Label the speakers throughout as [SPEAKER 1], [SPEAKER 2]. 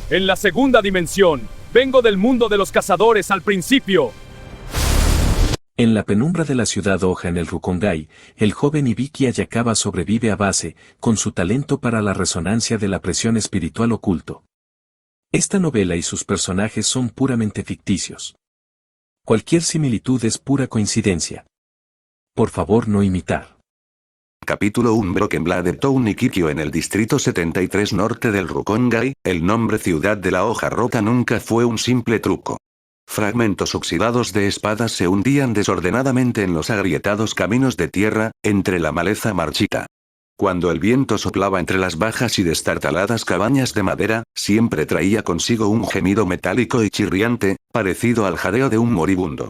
[SPEAKER 1] En la segunda dimensión, vengo del mundo de los cazadores al principio.
[SPEAKER 2] En la penumbra de la ciudad Hoja en el Rukongai, el joven Ibiki Hayakawa sobrevive a base, con su talento para la resonancia de la presión espiritual oculto. Esta novela y sus personajes son puramente ficticios. Cualquier similitud es pura coincidencia. Por favor, no imitar.
[SPEAKER 3] Capítulo 1 Broken Blade Town Nikikyo en el distrito 73 norte del Rukongai, el nombre ciudad de la hoja rota nunca fue un simple truco. Fragmentos oxidados de espadas se hundían desordenadamente en los agrietados caminos de tierra, entre la maleza marchita. Cuando el viento soplaba entre las bajas y destartaladas cabañas de madera, siempre traía consigo un gemido metálico y chirriante, parecido al jadeo de un moribundo.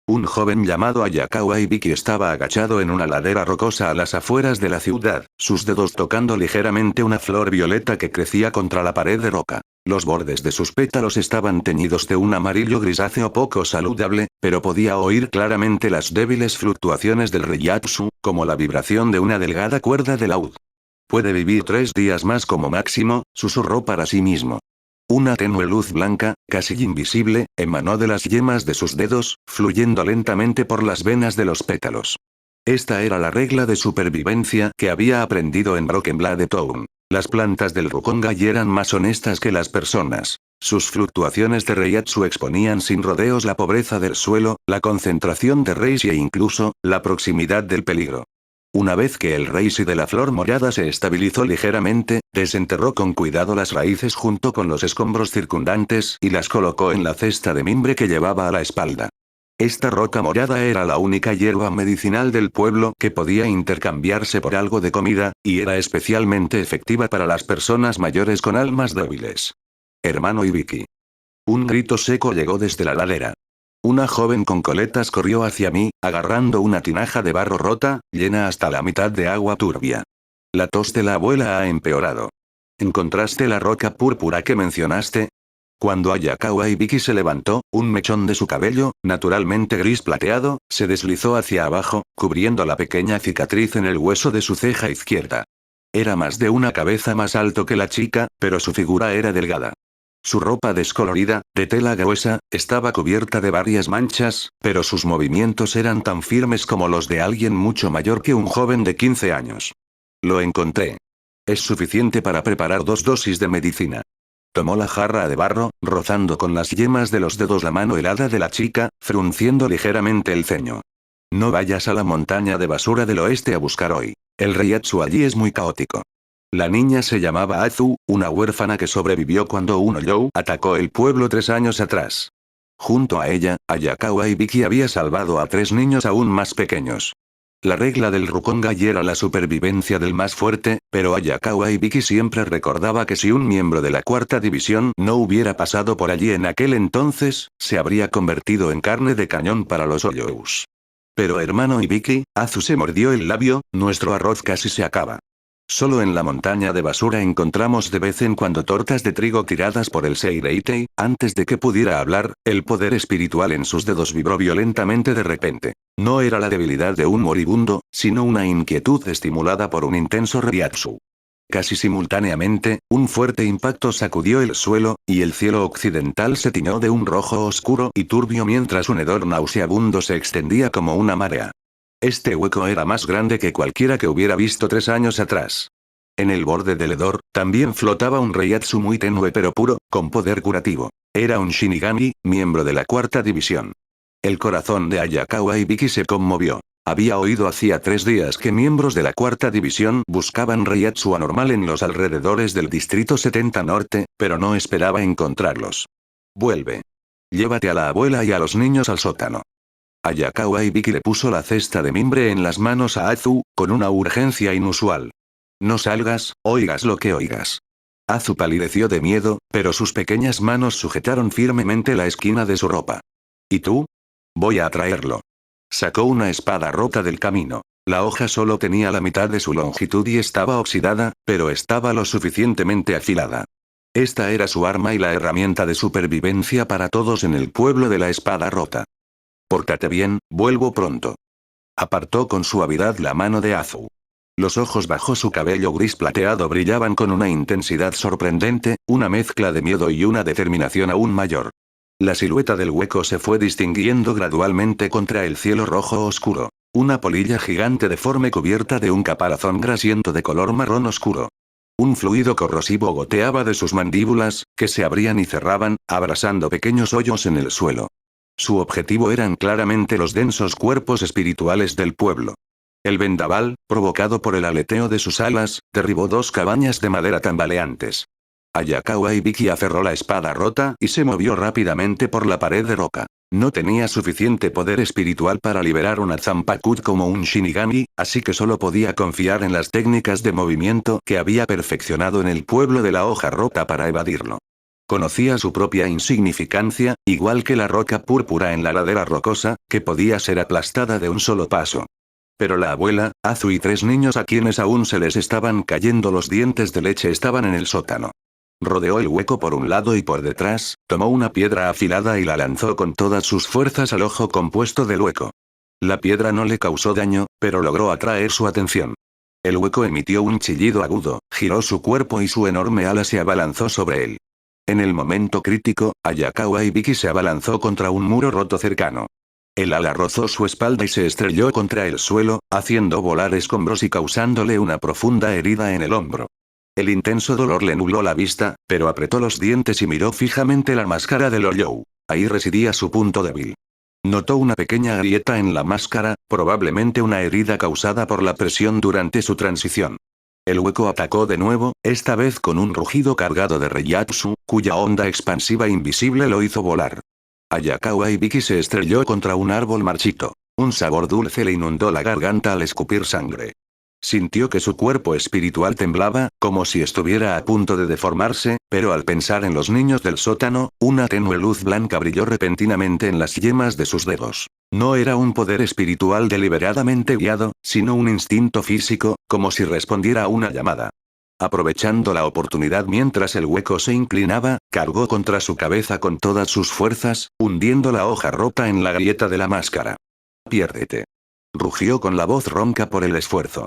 [SPEAKER 3] Un joven llamado Hayakawa Ibiki estaba agachado en una ladera rocosa a las afueras de la ciudad, sus dedos tocando ligeramente una flor violeta que crecía contra la pared de roca. Los bordes de sus pétalos estaban teñidos de un amarillo grisáceo poco saludable, pero podía oír claramente las débiles fluctuaciones del Reiatsu, como la vibración de una delgada cuerda de laúd. Puede vivir 3 días más como máximo, susurró para sí mismo. Una tenue luz blanca, casi invisible, emanó de las yemas de sus dedos, fluyendo lentamente por las venas de los pétalos. Esta era la regla de supervivencia que había aprendido en Broken Blade Town. Las plantas del Rukongai eran más honestas que las personas. Sus fluctuaciones de Reiatsu exponían sin rodeos la pobreza del suelo, la concentración de Reishi e incluso, la proximidad del peligro. Una vez que el Reishi de la flor morada se estabilizó ligeramente, desenterró con cuidado las raíces junto con los escombros circundantes y las colocó en la cesta de mimbre que llevaba a la espalda. Esta roca morada era la única hierba medicinal del pueblo que podía intercambiarse por algo de comida, y era especialmente efectiva para las personas mayores con almas débiles. Hermano Ibiki. Un grito seco llegó desde la ladera. Una joven con coletas corrió hacia mí, agarrando una tinaja de barro rota, llena hasta la mitad de agua turbia. La tos de la abuela ha empeorado. ¿Encontraste la roca púrpura que mencionaste? Cuando Hayakawa Ibiki se levantó, un mechón de su cabello, naturalmente gris plateado, se deslizó hacia abajo, cubriendo la pequeña cicatriz en el hueso de su ceja izquierda. Era más de una cabeza más alto que la chica, pero su figura era delgada. Su ropa descolorida, de tela gruesa, estaba cubierta de varias manchas, pero sus movimientos eran tan firmes como los de alguien mucho mayor que un joven de 15 años. Lo encontré. Es suficiente para preparar 2 dosis de medicina. Tomó la jarra de barro, rozando con las yemas de los dedos la mano helada de la chica, frunciendo ligeramente el ceño. No vayas a la montaña de basura del oeste a buscar hoy. El Reiatsu allí es muy caótico. La niña se llamaba Azu, una huérfana que sobrevivió cuando un Oyou atacó el pueblo 3 años atrás. Junto a ella, Hayakawa Ibiki había salvado a 3 niños aún más pequeños. La regla del Rukongai era la supervivencia del más fuerte, pero Hayakawa Ibiki siempre recordaba que si un miembro de la 4ª división no hubiera pasado por allí en aquel entonces, se habría convertido en carne de cañón para los Oyous. Pero hermano Ibiki, Azu se mordió el labio, nuestro arroz casi se acaba. Solo en la montaña de basura encontramos de vez en cuando tortas de trigo tiradas por el Seireitei. Antes de que pudiera hablar, el poder espiritual en sus dedos vibró violentamente de repente. No era la debilidad de un moribundo, sino una inquietud estimulada por un intenso Reiatsu. Casi simultáneamente, un fuerte impacto sacudió el suelo, y el cielo occidental se tiñó de un rojo oscuro y turbio mientras un hedor nauseabundo se extendía como una marea. Este hueco era más grande que cualquiera que hubiera visto 3 años atrás. En el borde del hedor, también flotaba un Reiatsu muy tenue pero puro, con poder curativo. Era un Shinigami, miembro de la 4ª división. El corazón de Hayakawa Ibiki se conmovió. Había oído hacía 3 días que miembros de la 4ª división buscaban Reiatsu anormal en los alrededores del distrito 70 norte, pero no esperaba encontrarlos. Vuelve. Llévate a la abuela y a los niños al sótano. Hayakawa Ibiki le puso la cesta de mimbre en las manos a Azu, con una urgencia inusual. No salgas, oigas lo que oigas. Azu palideció de miedo, pero sus pequeñas manos sujetaron firmemente la esquina de su ropa. ¿Y tú? Voy a traerlo. Sacó una espada rota del camino. La hoja solo tenía la mitad de su longitud y estaba oxidada, pero estaba lo suficientemente afilada. Esta era su arma y la herramienta de supervivencia para todos en el pueblo de la espada rota. Pórtate bien, vuelvo pronto. Apartó con suavidad la mano de Azu. Los ojos bajo su cabello gris plateado brillaban con una intensidad sorprendente, una mezcla de miedo y una determinación aún mayor. La silueta del hueco se fue distinguiendo gradualmente contra el cielo rojo oscuro. Una polilla gigante deforme cubierta de un caparazón grasiento de color marrón oscuro. Un fluido corrosivo goteaba de sus mandíbulas, que se abrían y cerraban, abrasando pequeños hoyos en el suelo. Su objetivo eran claramente los densos cuerpos espirituales del pueblo. El vendaval, provocado por el aleteo de sus alas, derribó 2 cabañas de madera tambaleantes. Hayakawa Ibiki aferró la espada rota y se movió rápidamente por la pared de roca. No tenía suficiente poder espiritual para liberar una Zanpakuto como un Shinigami, así que solo podía confiar en las técnicas de movimiento que había perfeccionado en el pueblo de la hoja rota para evadirlo. Conocía su propia insignificancia, igual que la roca púrpura en la ladera rocosa, que podía ser aplastada de un solo paso. Pero la abuela, Azu y 3 niños a quienes aún se les estaban cayendo los dientes de leche estaban en el sótano. Rodeó el hueco por un lado y por detrás, tomó una piedra afilada y la lanzó con todas sus fuerzas al ojo compuesto del hueco. La piedra no le causó daño, pero logró atraer su atención. El hueco emitió un chillido agudo, giró su cuerpo y su enorme ala se abalanzó sobre él. En el momento crítico, Hayakawa Ibiki se abalanzó contra un muro roto cercano. El ala rozó su espalda y se estrelló contra el suelo, haciendo volar escombros y causándole una profunda herida en el hombro. El intenso dolor le nubló la vista, pero apretó los dientes y miró fijamente la máscara del Oryou. Ahí residía su punto débil. Notó una pequeña grieta en la máscara, probablemente una herida causada por la presión durante su transición. El hueco atacó de nuevo, esta vez con un rugido cargado de Reiatsu, cuya onda expansiva invisible lo hizo volar. Hayakawa Ibiki se estrelló contra un árbol marchito. Un sabor dulce le inundó la garganta al escupir sangre. Sintió que su cuerpo espiritual temblaba, como si estuviera a punto de deformarse, pero al pensar en los niños del sótano, una tenue luz blanca brilló repentinamente en las yemas de sus dedos. No era un poder espiritual deliberadamente guiado, sino un instinto físico, como si respondiera a una llamada. Aprovechando la oportunidad mientras el hueco se inclinaba, cargó contra su cabeza con todas sus fuerzas, hundiendo la hoja rota en la grieta de la máscara. «Piérdete», rugió con la voz ronca por el esfuerzo.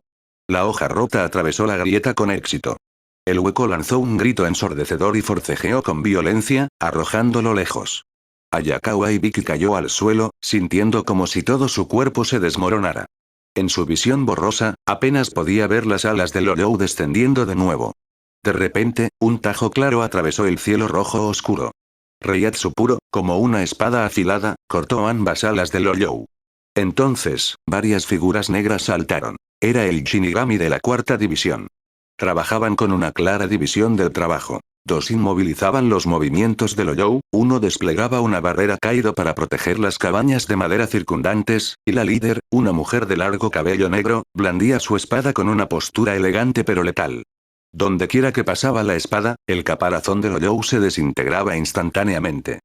[SPEAKER 3] La hoja rota atravesó la grieta con éxito. El hueco lanzó un grito ensordecedor y forcejeó con violencia, arrojándolo lejos. Hayakawa Ibiki cayó al suelo, sintiendo como si todo su cuerpo se desmoronara. En su visión borrosa, apenas podía ver las alas del Oryou descendiendo de nuevo. De repente, un tajo claro atravesó el cielo rojo oscuro. Reiatsu puro, como una espada afilada, cortó ambas alas del Oryou. Entonces, varias figuras negras saltaron. Era el Shinigami de la 4ª división. Trabajaban con una clara división del trabajo. 2 inmovilizaban los movimientos del Oryou, 1 desplegaba una barrera Kaido para proteger las cabañas de madera circundantes, y la líder, una mujer de largo cabello negro, blandía su espada con una postura elegante pero letal. Dondequiera que pasaba la espada, el caparazón del Oryou se desintegraba instantáneamente.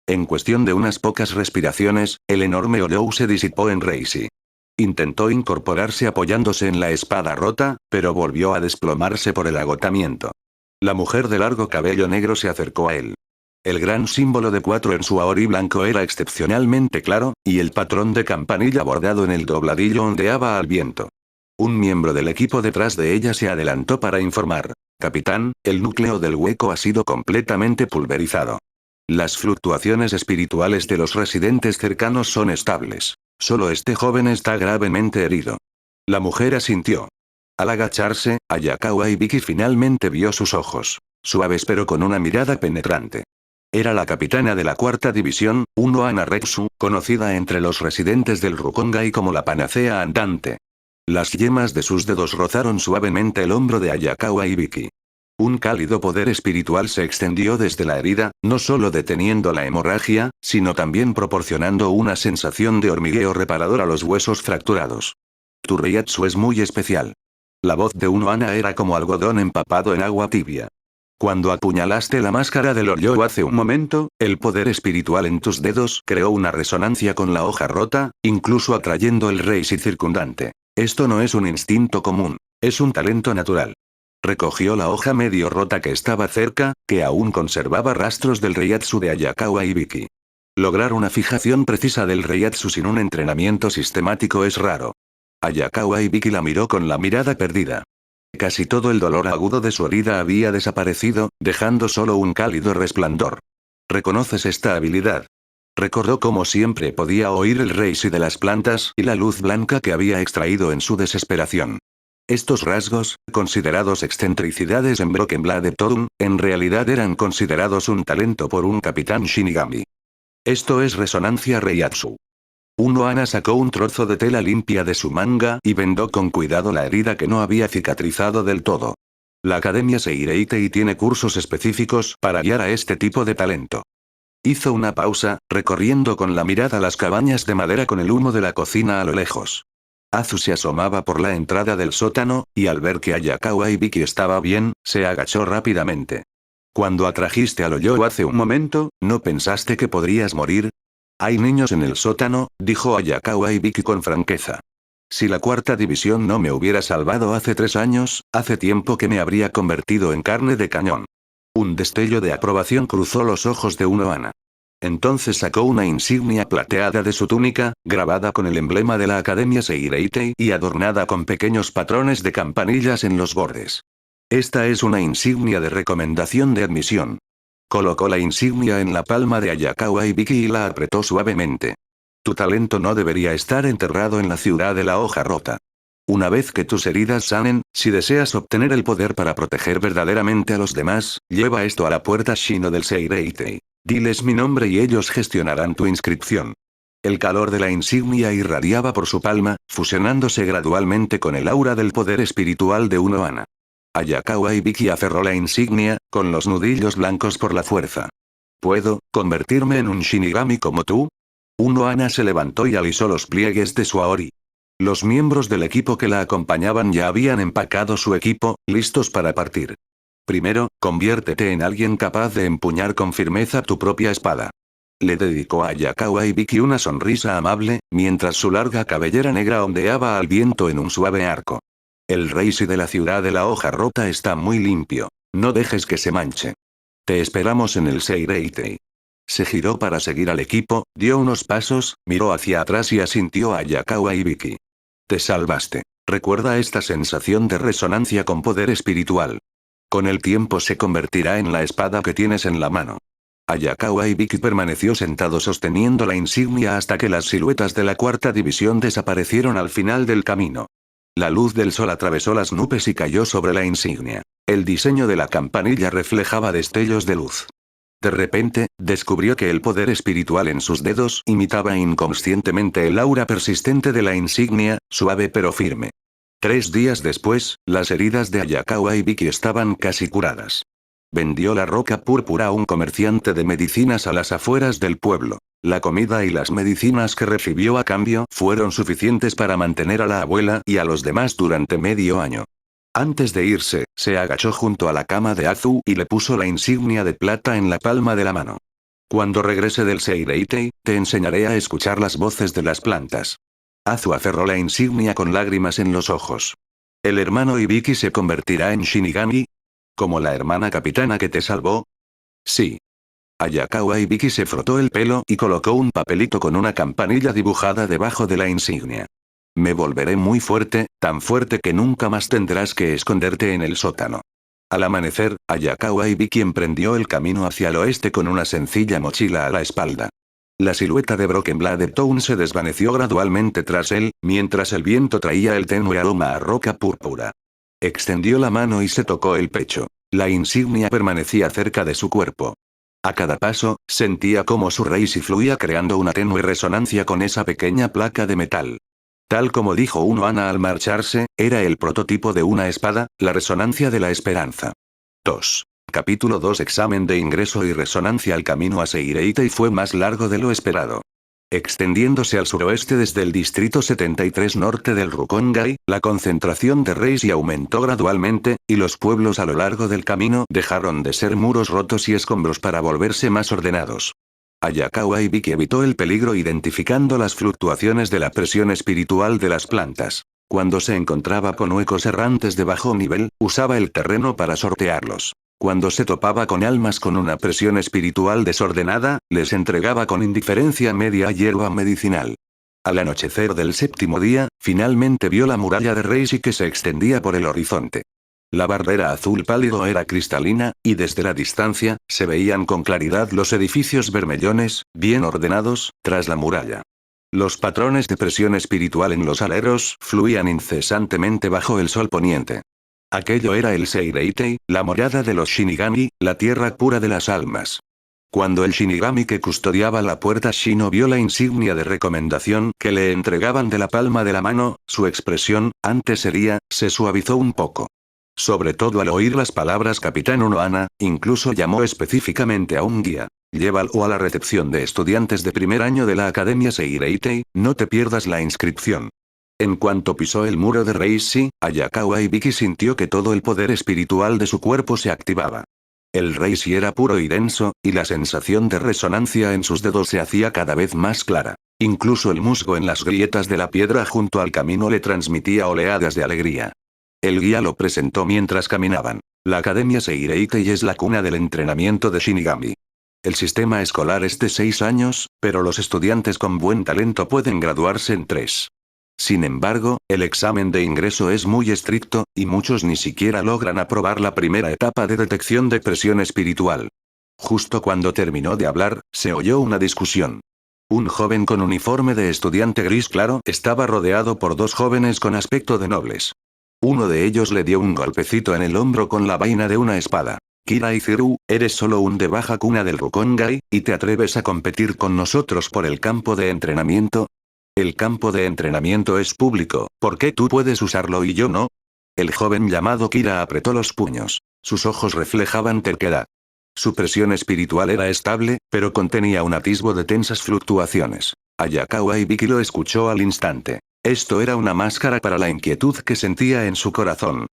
[SPEAKER 3] En cuestión de unas pocas respiraciones, el enorme Oryou se disipó en Reishi. Intentó incorporarse apoyándose en la espada rota, pero volvió a desplomarse por el agotamiento. La mujer de largo cabello negro se acercó a él. El gran símbolo de 4 en su aori blanco era excepcionalmente claro, y el patrón de campanilla bordado en el dobladillo ondeaba al viento. Un miembro del equipo detrás de ella se adelantó para informar. «Capitán, el núcleo del hueco ha sido completamente pulverizado. Las fluctuaciones espirituales de los residentes cercanos son estables. Solo este joven está gravemente herido». La mujer asintió. Al agacharse, Hayakawa Ibiki finalmente vio sus ojos. Suaves pero con una mirada penetrante. Era la capitana de la 4ª división, Uno Anaretsu, conocida entre los residentes del Rukongai como la panacea andante. Las yemas de sus dedos rozaron suavemente el hombro de Hayakawa Ibiki. Un cálido poder espiritual se extendió desde la herida, no solo deteniendo la hemorragia, sino también proporcionando una sensación de hormigueo reparador a los huesos fracturados. «Tu Reiatsu es muy especial». La voz de Uno Ana era como algodón empapado en agua tibia. «Cuando apuñalaste la máscara del Oryou hace un momento, el poder espiritual en tus dedos creó una resonancia con la hoja rota, incluso atrayendo el Reishi circundante. Esto no es un instinto común, es un talento natural». Recogió la hoja medio rota que estaba cerca, que aún conservaba rastros del Reiatsu de Hayakawa Ibiki. Lograr una fijación precisa del Reiatsu sin un entrenamiento sistemático es raro. Ayakawa Ibiki la miró con la mirada perdida. Casi todo el dolor agudo de su herida había desaparecido, dejando solo un cálido resplandor. ¿Reconoces esta habilidad? Recordó cómo siempre podía oír el reisi de las plantas y la luz blanca que había extraído en su desesperación. Estos rasgos, considerados excentricidades en Broken Blade Town, en realidad eran considerados un talento por un capitán Shinigami. Esto es resonancia Reiatsu. Uno Ana sacó un trozo de tela limpia de su manga y vendó con cuidado la herida que no había cicatrizado del todo. La Academia Seireitei tiene cursos específicos para guiar a este tipo de talento. Hizo una pausa, recorriendo con la mirada las cabañas de madera con el humo de la cocina a lo lejos. Azu se asomaba por la entrada del sótano, y al ver que Ayakawa Ibiki estaba bien, se agachó rápidamente. Cuando atrajiste a Loyo hace un momento, ¿no pensaste que podrías morir? Hay niños en el sótano, dijo Ayakawa Ibiki con franqueza. Si la cuarta división no me hubiera salvado hace 3 años, hace tiempo que me habría convertido en carne de cañón. Un destello de aprobación cruzó los ojos de Uno Ana. Entonces sacó una insignia plateada de su túnica, grabada con el emblema de la Academia Seireitei y adornada con pequeños patrones de campanillas en los bordes. Esta es una insignia de recomendación de admisión. Colocó la insignia en la palma de Ayakawa Ibiki y la apretó suavemente. Tu talento no debería estar enterrado en la ciudad de la hoja rota. Una vez que tus heridas sanen, si deseas obtener el poder para proteger verdaderamente a los demás, lleva esto a la puerta Shino del Seireitei. Diles mi nombre y ellos gestionarán tu inscripción. El calor de la insignia irradiaba por su palma, fusionándose gradualmente con el aura del poder espiritual de Uno Ana. Ayakawa Ibiki aferró la insignia, con los nudillos blancos por la fuerza. ¿Puedo convertirme en un Shinigami como tú? Uno Ana se levantó y alisó los pliegues de su aori. Los miembros del equipo que la acompañaban ya habían empacado su equipo, listos para partir. Primero, conviértete en alguien capaz de empuñar con firmeza tu propia espada. Le dedicó a Ayakawa Ibiki una sonrisa amable, mientras su larga cabellera negra ondeaba al viento en un suave arco. El reisi de la ciudad de la hoja rota está muy limpio. No dejes que se manche. Te esperamos en el Seireitei. Se giró para seguir al equipo, dio unos pasos, miró hacia atrás y asintió a Ayakawa Ibiki. Te salvaste. Recuerda esta sensación de resonancia con poder espiritual. Con el tiempo se convertirá en la espada que tienes en la mano. Ayakawa Ibiki permaneció sentado sosteniendo la insignia hasta que las siluetas de la cuarta división desaparecieron al final del camino. La luz del sol atravesó las nubes y cayó sobre la insignia. El diseño de la campanilla reflejaba destellos de luz. De repente, descubrió que el poder espiritual en sus dedos imitaba inconscientemente el aura persistente de la insignia, suave pero firme. 3 días después, las heridas de Ayakawa Ibiki estaban casi curadas. Vendió la roca púrpura a un comerciante de medicinas a las afueras del pueblo. La comida y las medicinas que recibió a cambio fueron suficientes para mantener a la abuela y a los demás durante medio año. Antes de irse, se agachó junto a la cama de Azu y le puso la insignia de plata en la palma de la mano. Cuando regrese del Seireitei, te enseñaré a escuchar las voces de las plantas. Azu aferró la insignia con lágrimas en los ojos. ¿El hermano Ibiki se convertirá en Shinigami? ¿Como la hermana capitana que te salvó? Sí. Ayakawa Ibiki se frotó el pelo y colocó un papelito con una campanilla dibujada debajo de la insignia. Me volveré muy fuerte, tan fuerte que nunca más tendrás que esconderte en el sótano. Al amanecer, Ayakawa Ibiki emprendió el camino hacia el oeste con una sencilla mochila a la espalda. La silueta de Broken Blade Town se desvaneció gradualmente tras él, mientras el viento traía el tenue aroma a roca púrpura. Extendió la mano y se tocó el pecho. La insignia permanecía cerca de su cuerpo. A cada paso, sentía cómo su reisi fluía creando una tenue resonancia con esa pequeña placa de metal. Tal como dijo Uno Ana al marcharse, era el prototipo de una espada, la resonancia de la esperanza. 2. Capítulo 2. Examen de ingreso y resonancia. El camino a Seireitei fue más largo de lo esperado. Extendiéndose al suroeste desde el distrito 73 norte del Rukongai, la concentración de reisi aumentó gradualmente, y los pueblos a lo largo del camino dejaron de ser muros rotos y escombros para volverse más ordenados. Ayakawa Ibiki evitó el peligro identificando las fluctuaciones de la presión espiritual de las plantas. Cuando se encontraba con huecos errantes de bajo nivel, usaba el terreno para sortearlos. Cuando se topaba con almas con una presión espiritual desordenada, les entregaba con indiferencia media hierba medicinal. Al anochecer del séptimo día, finalmente vio la muralla de Reishi que se extendía por el horizonte. La barrera azul pálido era cristalina, y desde la distancia, se veían con claridad los edificios bermellones, bien ordenados, tras la muralla. Los patrones de presión espiritual en los aleros fluían incesantemente bajo el sol poniente. Aquello era el Seireitei, la morada de los Shinigami, la tierra pura de las almas. Cuando el Shinigami que custodiaba la puerta Shino vio la insignia de recomendación que le entregaban de la palma de la mano, su expresión, antes seria, se suavizó un poco. Sobre todo al oír las palabras Capitán Unohana, incluso llamó específicamente a un guía. Llévalo a la recepción de estudiantes de primer año de la Academia Seireitei, no te pierdas la inscripción. En cuanto pisó el muro de Reishi, Ayakawa Ibiki sintió que todo el poder espiritual de su cuerpo se activaba. El Reishi era puro y denso, y la sensación de resonancia en sus dedos se hacía cada vez más clara. Incluso el musgo en las grietas de la piedra junto al camino le transmitía oleadas de alegría. El guía lo presentó mientras caminaban. La Academia Seireitei es la cuna del entrenamiento de Shinigami. El sistema escolar es de 6 años, pero los estudiantes con buen talento pueden graduarse en 3. Sin embargo, el examen de ingreso es muy estricto, y muchos ni siquiera logran aprobar la primera etapa de detección de presión espiritual. Justo cuando terminó de hablar, se oyó una discusión. Un joven con uniforme de estudiante gris claro estaba rodeado por 2 jóvenes con aspecto de nobles. Uno de ellos le dio un golpecito en el hombro con la vaina de una espada. Kira Iziru, eres solo un de baja cuna del Rukongai, ¿y te atreves a competir con nosotros por el campo de entrenamiento? El campo de entrenamiento es público, ¿por qué tú puedes usarlo y yo no? El joven llamado Kira apretó los puños. Sus ojos reflejaban terquedad. Su presión espiritual era estable, pero contenía un atisbo de tensas fluctuaciones. Ayakawa Ibiki lo escuchó al instante. Esto era una máscara para la inquietud que sentía en su corazón.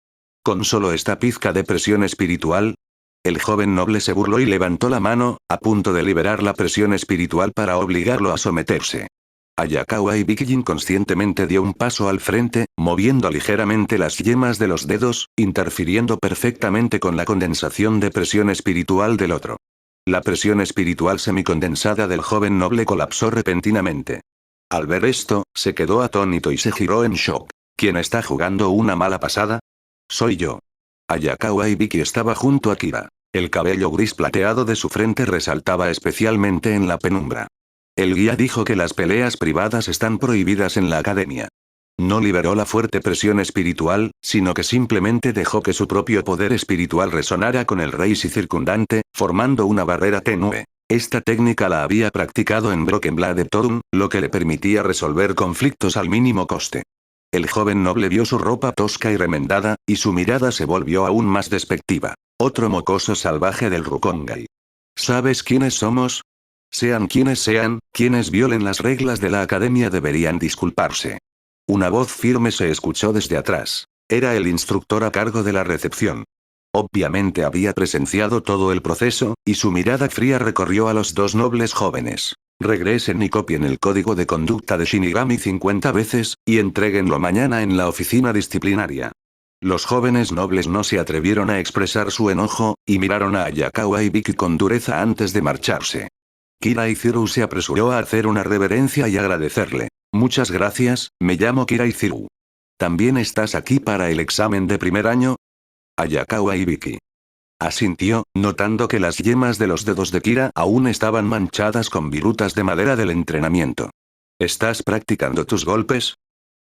[SPEAKER 3] ¿Con solo esta pizca de presión espiritual? El joven noble se burló y levantó la mano, a punto de liberar la presión espiritual para obligarlo a someterse. Ayakawa Ibiki inconscientemente dio un paso al frente, moviendo ligeramente las yemas de los dedos, interfiriendo perfectamente con la condensación de presión espiritual del otro. La presión espiritual semicondensada del joven noble colapsó repentinamente. Al ver esto, se quedó atónito y se giró en shock. ¿Quién está jugando una mala pasada? Soy yo. Ayakawa Ibiki estaba junto a Kira. El cabello gris plateado de su frente resaltaba especialmente en la penumbra. El guía dijo que las peleas privadas están prohibidas en la academia. No liberó la fuerte presión espiritual, sino que simplemente dejó que su propio poder espiritual resonara con el Reishi circundante, formando una barrera tenue. Esta técnica la había practicado en Broken Blade Town, lo que le permitía resolver conflictos al mínimo coste. El joven noble vio su ropa tosca y remendada, y su mirada se volvió aún más despectiva. Otro mocoso salvaje del Rukongai. ¿Sabes quiénes somos? Sean quienes sean, quienes violen las reglas de la academia deberían disculparse. Una voz firme se escuchó desde atrás. Era el instructor a cargo de la recepción. Obviamente había presenciado todo el proceso, y su mirada fría recorrió a los 2 nobles jóvenes. Regresen y copien el código de conducta de Shinigami 50 veces, y entréguenlo mañana en la oficina disciplinaria. Los jóvenes nobles no se atrevieron a expresar su enojo, y miraron a Ayakawa Ibiki con dureza antes de marcharse. Kira Iziru se apresuró a hacer una reverencia y agradecerle. Muchas gracias, me llamo Kira Iziru. ¿También estás aquí para el examen de primer año? Ayakawa Ibiki asintió, notando que las yemas de los dedos de Kira aún estaban manchadas con virutas de madera del entrenamiento. ¿Estás practicando tus golpes?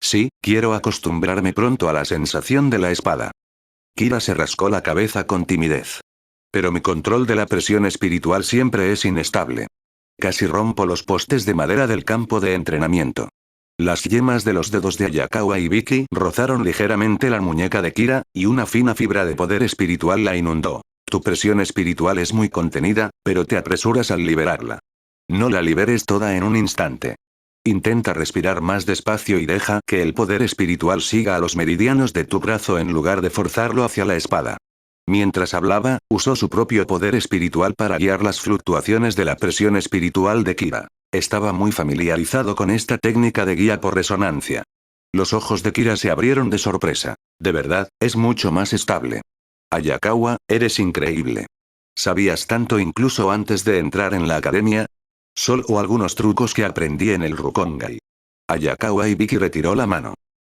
[SPEAKER 3] Sí, quiero acostumbrarme pronto a la sensación de la espada. Kira se rascó la cabeza con timidez. Pero mi control de la presión espiritual siempre es inestable. Casi rompo los postes de madera del campo de entrenamiento. Las yemas de los dedos de Ayakawa Ibiki rozaron ligeramente la muñeca de Kira, y una fina fibra de poder espiritual la inundó. Tu presión espiritual es muy contenida, pero te apresuras al liberarla. No la liberes toda en un instante. Intenta respirar más despacio y deja que el poder espiritual siga a los meridianos de tu brazo en lugar de forzarlo hacia la espada. Mientras hablaba, usó su propio poder espiritual para guiar las fluctuaciones de la presión espiritual de Kira. Estaba muy familiarizado con esta técnica de guía por resonancia. Los ojos de Kira se abrieron de sorpresa. De verdad, es mucho más estable. Ayakawa, eres increíble. ¿Sabías tanto incluso antes de entrar en la academia? Solo algunos trucos que aprendí en el Rukongai. Ayakawa Ibiki retiró la mano.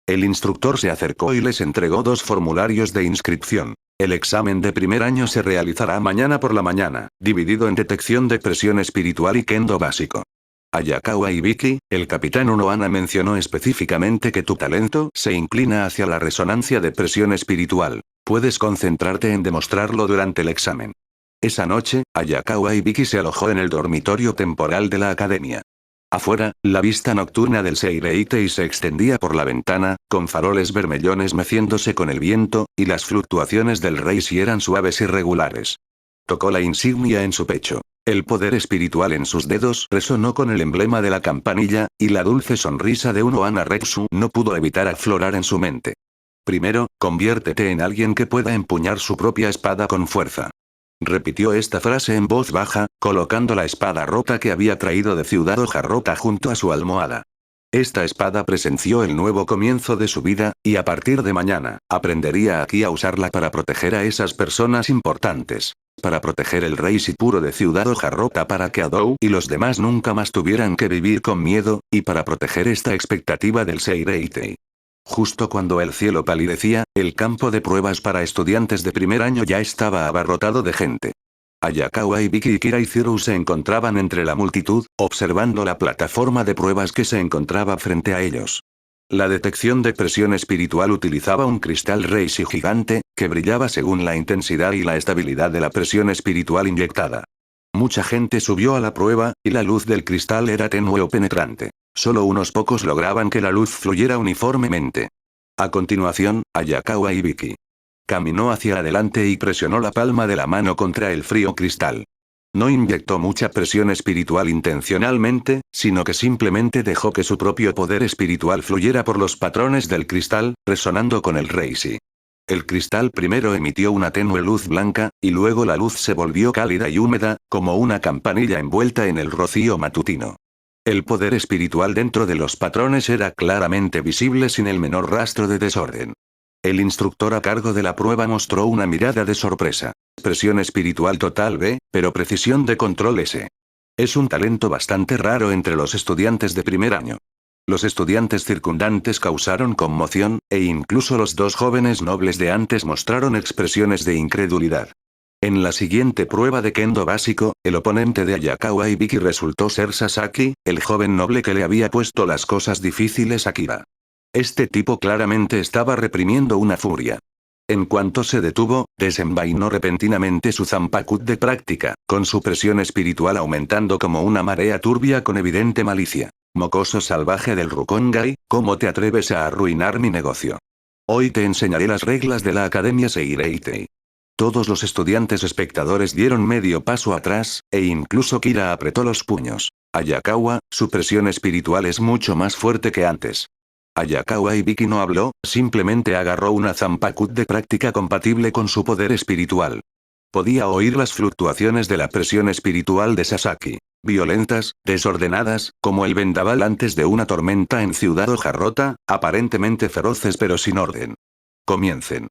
[SPEAKER 3] El instructor se acercó y les entregó 2 formularios de inscripción. El examen de primer año se realizará mañana por la mañana, dividido en detección de presión espiritual y kendo básico. Ayakawa Ibiki, el capitán Unohana mencionó específicamente que tu talento se inclina hacia la resonancia de presión espiritual. Puedes concentrarte en demostrarlo durante el examen. Esa noche, Ayakawa Ibiki se alojó en el dormitorio temporal de la academia. Afuera, la vista nocturna del Seireitei se extendía por la ventana, con faroles vermellones meciéndose con el viento, y las fluctuaciones del Reishi eran suaves y regulares. Tocó la insignia en su pecho. El poder espiritual en sus dedos resonó con el emblema de la campanilla, y la dulce sonrisa de Unohana Retsu no pudo evitar aflorar en su mente. Primero, conviértete en alguien que pueda empuñar su propia espada con fuerza. Repitió esta frase en voz baja, colocando la espada rota que había traído de Ciudad Hoja Rota junto a su almohada. Esta espada presenció el nuevo comienzo de su vida, y a partir de mañana, aprendería aquí a usarla para proteger a esas personas importantes. Para proteger el Reishi puro de Ciudad Hoja Rota para que Adou y los demás nunca más tuvieran que vivir con miedo, y para proteger esta expectativa del Seireitei. Justo cuando el cielo palidecía, el campo de pruebas para estudiantes de primer año ya estaba abarrotado de gente. Ayakawa Ibiki y Kiraiziru se encontraban entre la multitud, observando la plataforma de pruebas que se encontraba frente a ellos. La detección de presión espiritual utilizaba un cristal Reishi gigante, que brillaba según la intensidad y la estabilidad de la presión espiritual inyectada. Mucha gente subió a la prueba, y la luz del cristal era tenue o penetrante. Solo unos pocos lograban que la luz fluyera uniformemente. A continuación, Ayakawa Ibiki caminó hacia adelante y presionó la palma de la mano contra el frío cristal. No inyectó mucha presión espiritual intencionalmente, sino que simplemente dejó que su propio poder espiritual fluyera por los patrones del cristal, resonando con el Reishi. El cristal primero emitió una tenue luz blanca, y luego la luz se volvió cálida y húmeda, como una campanilla envuelta en el rocío matutino. El poder espiritual dentro de los patrones era claramente visible sin el menor rastro de desorden. El instructor a cargo de la prueba mostró una mirada de sorpresa. Presión espiritual total B, pero precisión de control S. Es un talento bastante raro entre los estudiantes de primer año. Los estudiantes circundantes causaron conmoción, e incluso los 2 jóvenes nobles de antes mostraron expresiones de incredulidad. En la siguiente prueba de kendo básico, el oponente de Ayakawa Ibiki resultó ser Sasaki, el joven noble que le había puesto las cosas difíciles a Kira. Este tipo claramente estaba reprimiendo una furia. En cuanto se detuvo, desenvainó repentinamente su Zanpakuto de práctica, con su presión espiritual aumentando como una marea turbia con evidente malicia. Mocoso salvaje del Rukongai, ¿cómo te atreves a arruinar mi negocio? Hoy te enseñaré las reglas de la Academia Seireitei. Todos los estudiantes espectadores dieron medio paso atrás, e incluso Kira apretó los puños. Ayakawa, su presión espiritual es mucho más fuerte que antes. Ayakawa Ibiki no habló, simplemente agarró una Zanpakuto de práctica compatible con su poder espiritual. Podía oír las fluctuaciones de la presión espiritual de Sasaki. Violentas, desordenadas, como el vendaval antes de una tormenta en Ciudad Hoja Rota, aparentemente feroces pero sin orden. Comiencen.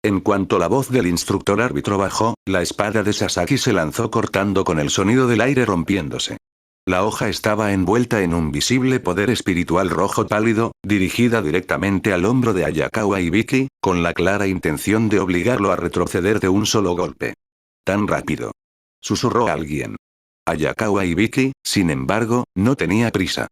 [SPEAKER 3] En cuanto la voz del instructor árbitro bajó, la espada de Sasaki se lanzó cortando con el sonido del aire rompiéndose. La hoja estaba envuelta en un visible poder espiritual rojo pálido, dirigida directamente al hombro de Ayakawa Ibiki, con la clara intención de obligarlo a retroceder de un solo golpe. Tan rápido. Susurró alguien. Ayakawa Ibiki, sin embargo, no tenía prisa.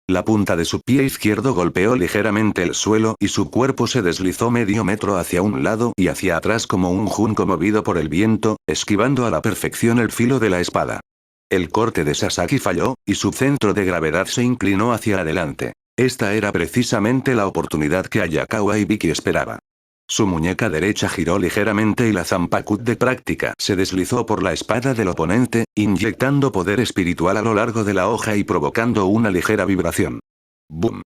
[SPEAKER 3] La punta de su pie izquierdo golpeó ligeramente el suelo y su cuerpo se deslizó medio metro hacia un lado y hacia atrás como un junco movido por el viento, esquivando a la perfección el filo de la espada. El corte de Sasaki falló, y su centro de gravedad se inclinó hacia adelante. Esta era precisamente la oportunidad que Ayakawa Ibiki esperaba. Su muñeca derecha giró ligeramente y la Zanpakuto de práctica se deslizó por la espada del oponente, inyectando poder espiritual a lo largo de la hoja y provocando una ligera vibración. ¡Bum!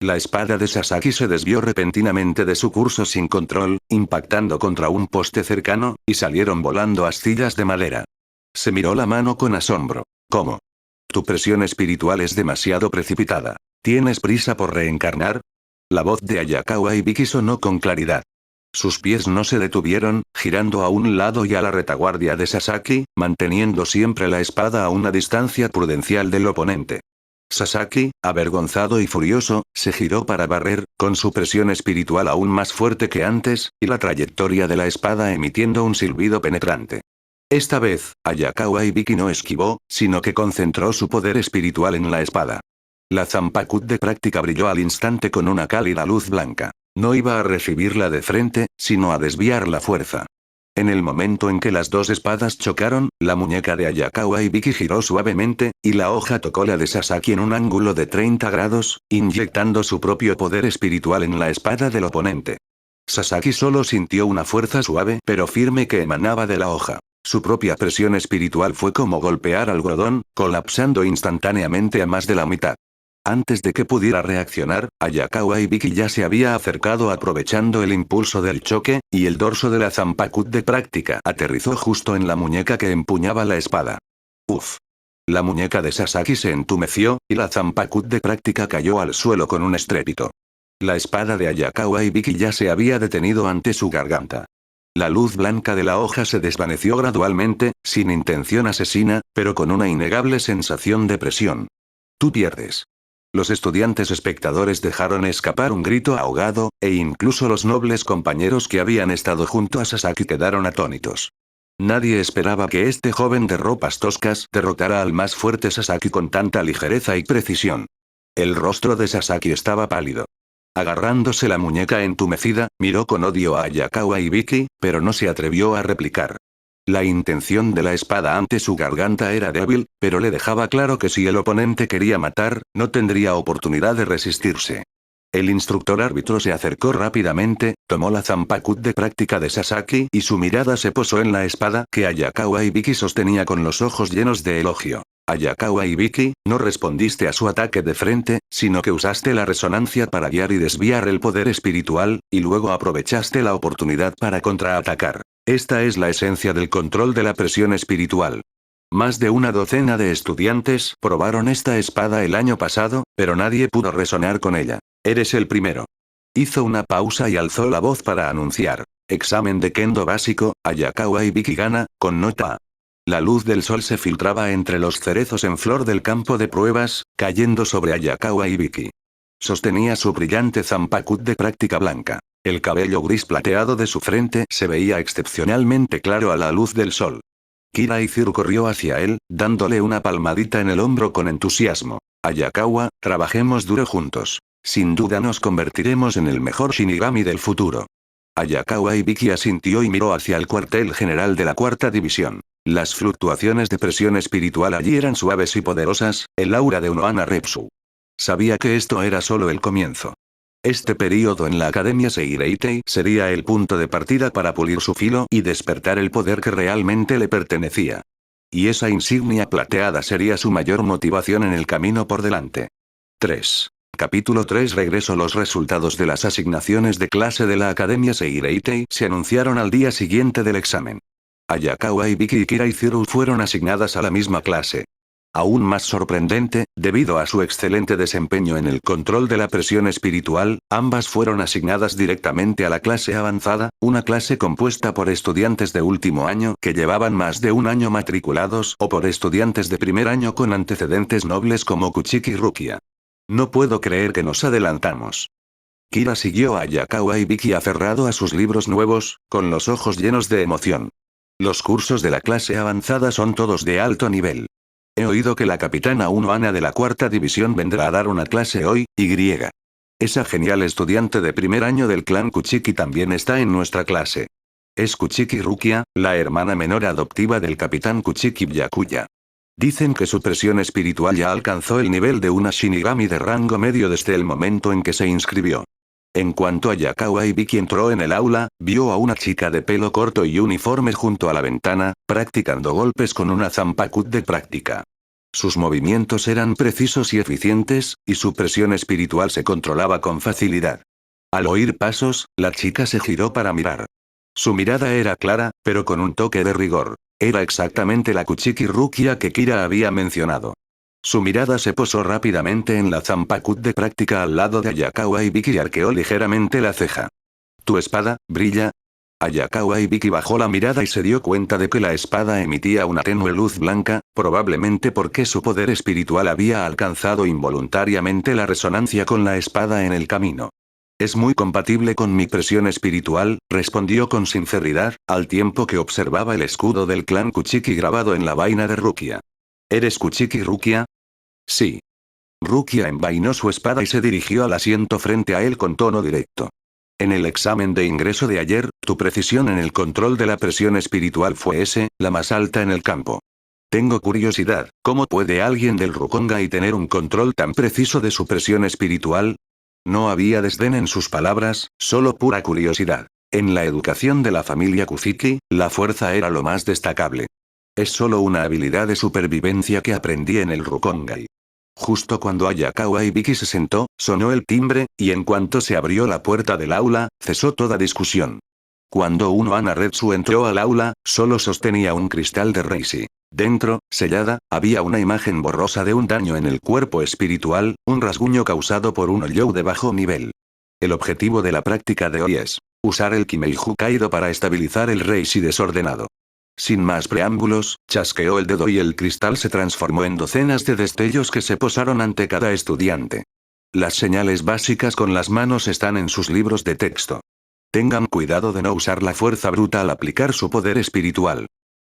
[SPEAKER 3] La espada de Sasaki se desvió repentinamente de su curso sin control, impactando contra un poste cercano, y salieron volando astillas de madera. Se miró la mano con asombro. ¿Cómo? Tu presión espiritual es demasiado precipitada. ¿Tienes prisa por reencarnar? La voz de Ayakawa Ibiki sonó con claridad. Sus pies no se detuvieron, girando a un lado y a la retaguardia de Sasaki, manteniendo siempre la espada a una distancia prudencial del oponente. Sasaki, avergonzado y furioso, se giró para barrer, con su presión espiritual aún más fuerte que antes, y la trayectoria de la espada emitiendo un silbido penetrante. Esta vez, Ayakawa Ibiki no esquivó, sino que concentró su poder espiritual en la espada. La Zanpakuth de práctica brilló al instante con una cálida luz blanca. No iba a recibirla de frente, sino a desviar la fuerza. En el momento en que las dos espadas chocaron, la muñeca de Ayakawa Ibiki giró suavemente, y la hoja tocó la de Sasaki en un ángulo de 30 grados, inyectando su propio poder espiritual en la espada del oponente. Sasaki solo sintió una fuerza suave pero firme que emanaba de la hoja. Su propia presión espiritual fue como golpear algodón, colapsando instantáneamente a más de la mitad. Antes de que pudiera reaccionar, Ayakawa Ibiki ya se había acercado aprovechando el impulso del choque, y el dorso de la Zanpakuth de práctica aterrizó justo en la muñeca que empuñaba la espada. Uf. La muñeca de Sasaki se entumeció, y la Zanpakuth de práctica cayó al suelo con un estrépito. La espada de Ayakawa Ibiki ya se había detenido ante su garganta. La luz blanca de la hoja se desvaneció gradualmente, sin intención asesina, pero con una innegable sensación de presión. Tú pierdes. Los estudiantes espectadores dejaron escapar un grito ahogado, e incluso los nobles compañeros que habían estado junto a Sasaki quedaron atónitos. Nadie esperaba que este joven de ropas toscas derrotara al más fuerte Sasaki con tanta ligereza y precisión. El rostro de Sasaki estaba pálido. Agarrándose la muñeca entumecida, miró con odio a Ayakawa Ibiki, pero no se atrevió a replicar. La intención de la espada ante su garganta era débil, pero le dejaba claro que si el oponente quería matar, no tendría oportunidad de resistirse. El instructor árbitro se acercó rápidamente, tomó la Zanpakuth de práctica de Sasaki y su mirada se posó en la espada que Ayakawa Ibiki sostenía con los ojos llenos de elogio. Ayakawa Ibiki, no respondiste a su ataque de frente, sino que usaste la resonancia para guiar y desviar el poder espiritual, y luego aprovechaste la oportunidad para contraatacar. Esta es la esencia del control de la presión espiritual. Más de una docena de estudiantes probaron esta espada el año pasado, pero nadie pudo resonar con ella. Eres el primero. Hizo una pausa y alzó la voz para anunciar. Examen de Kendo básico, Ayakawa Ibiki gana, con nota A. La luz del sol se filtraba entre los cerezos en flor del campo de pruebas, cayendo sobre Ayakawa Ibiki. Sostenía su brillante Zanpakuth de práctica blanca. El cabello gris plateado de su frente se veía excepcionalmente claro a la luz del sol. Kira Iziru corrió hacia él, dándole una palmadita en el hombro con entusiasmo. Ayakawa, trabajemos duro juntos. Sin duda nos convertiremos en el mejor Shinigami del futuro. Ayakawa Ibiki asintió y miró hacia el cuartel general de la cuarta división. Las fluctuaciones de presión espiritual allí eran suaves y poderosas, el aura de Unohana Repsu. Sabía que esto era solo el comienzo. Este período en la Academia Seireitei sería el punto de partida para pulir su filo y despertar el poder que realmente le pertenecía. Y esa insignia plateada sería su mayor motivación en el camino por delante. 3. Capítulo 3. Regreso. Los resultados de las asignaciones de clase de la Academia Seireitei se anunciaron al día siguiente del examen. Ayakawa Ibiki y Kira Iziru fueron asignadas a la misma clase. Aún más sorprendente, debido a su excelente desempeño en el control de la presión espiritual, ambas fueron asignadas directamente a la clase avanzada, una clase compuesta por estudiantes de último año que llevaban más de un año matriculados o por estudiantes de primer año con antecedentes nobles como Kuchiki Rukia. No puedo creer que nos adelantamos. Kira siguió a Ayakawa Ibiki aferrado a sus libros nuevos, con los ojos llenos de emoción. Los cursos de la clase avanzada son todos de alto nivel. He oído que la capitana Unohana de la cuarta división vendrá a dar una clase hoy, y. Esa genial estudiante de primer año del clan Kuchiki también está en nuestra clase. Es Kuchiki Rukia, la hermana menor adoptiva del capitán Kuchiki Byakuya. Dicen que su presión espiritual ya alcanzó el nivel de una Shinigami de rango medio desde el momento en que se inscribió. En cuanto Ayakawa Ibiki entró en el aula, vio a una chica de pelo corto y uniforme junto a la ventana, practicando golpes con una Zanpakuth de práctica. Sus movimientos eran precisos y eficientes, y su presión espiritual se controlaba con facilidad. Al oír pasos, la chica se giró para mirar. Su mirada era clara, pero con un toque de rigor. Era exactamente la Kuchiki Rukia que Kira había mencionado. Su mirada se posó rápidamente en la Zanpakuth de práctica al lado de Ayakawa Ibiki y arqueó ligeramente la ceja. ¿Tu espada brilla? Ayakawa Ibiki bajó la mirada y se dio cuenta de que la espada emitía una tenue luz blanca, Probablemente porque su poder espiritual había alcanzado involuntariamente la resonancia con la espada en el camino. Es muy compatible con mi presión espiritual, respondió con sinceridad, al tiempo que observaba el escudo del clan Kuchiki grabado en la vaina de Rukia. ¿Eres Kuchiki Rukia? Sí. Rukia envainó su espada y se dirigió al asiento frente a él con tono directo. En el examen de ingreso de ayer, tu precisión en el control de la presión espiritual fue la más alta en el campo. Tengo curiosidad, ¿cómo puede alguien del Rukongai tener un control tan preciso de su presión espiritual? No había desdén en sus palabras, solo pura curiosidad. En la educación de la familia Kuziki, la fuerza era lo más destacable. Es solo una habilidad de supervivencia que aprendí en el Rukongai. Justo cuando Ayakawa Ibiki se sentó, sonó el timbre, y en cuanto se abrió la puerta del aula, cesó toda discusión. Cuando Uno Ana Retsu entró al aula, solo sostenía un cristal de Reishi. Dentro, sellada, había una imagen borrosa de un daño en el cuerpo espiritual, un rasguño causado por un Olyou de bajo nivel. El objetivo de la práctica de hoy es usar el Kimeihu Kaido para estabilizar el Reishi desordenado. Sin más preámbulos, chasqueó el dedo y el cristal se transformó en docenas de destellos que se posaron ante cada estudiante. Las señales básicas con las manos están en sus libros de texto. Tengan cuidado de no usar la fuerza bruta al aplicar su poder espiritual.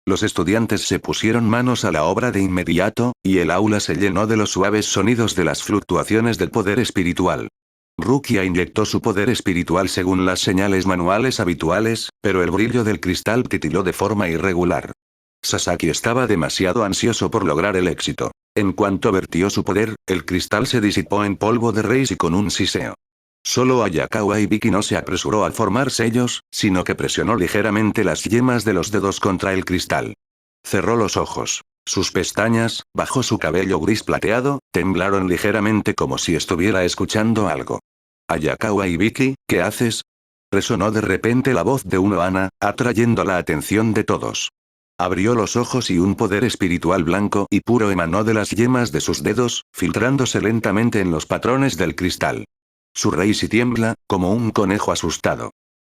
[SPEAKER 3] Los estudiantes se pusieron manos a la obra de inmediato, y el aula se llenó de los suaves sonidos de las fluctuaciones del poder espiritual. Rukia inyectó su poder espiritual según las señales manuales habituales, pero el brillo del cristal titiló de forma irregular. Sasaki estaba demasiado ansioso por lograr el éxito. En cuanto vertió su poder, el cristal se disipó en polvo de Reishi con un siseo. Solo Ayakawa Ibiki no se apresuró a formar sellos, sino que presionó ligeramente las yemas de los dedos contra el cristal. Cerró los ojos. Sus pestañas, bajo su cabello gris plateado, temblaron ligeramente como si estuviera escuchando algo. Ayakawa Ibiki, ¿qué haces? Resonó de repente la voz de Uno Ana, atrayendo la atención de todos. Abrió los ojos y un poder espiritual blanco y puro emanó de las yemas de sus dedos, filtrándose lentamente en los patrones del cristal. Su Reishi tiembla, como un conejo asustado.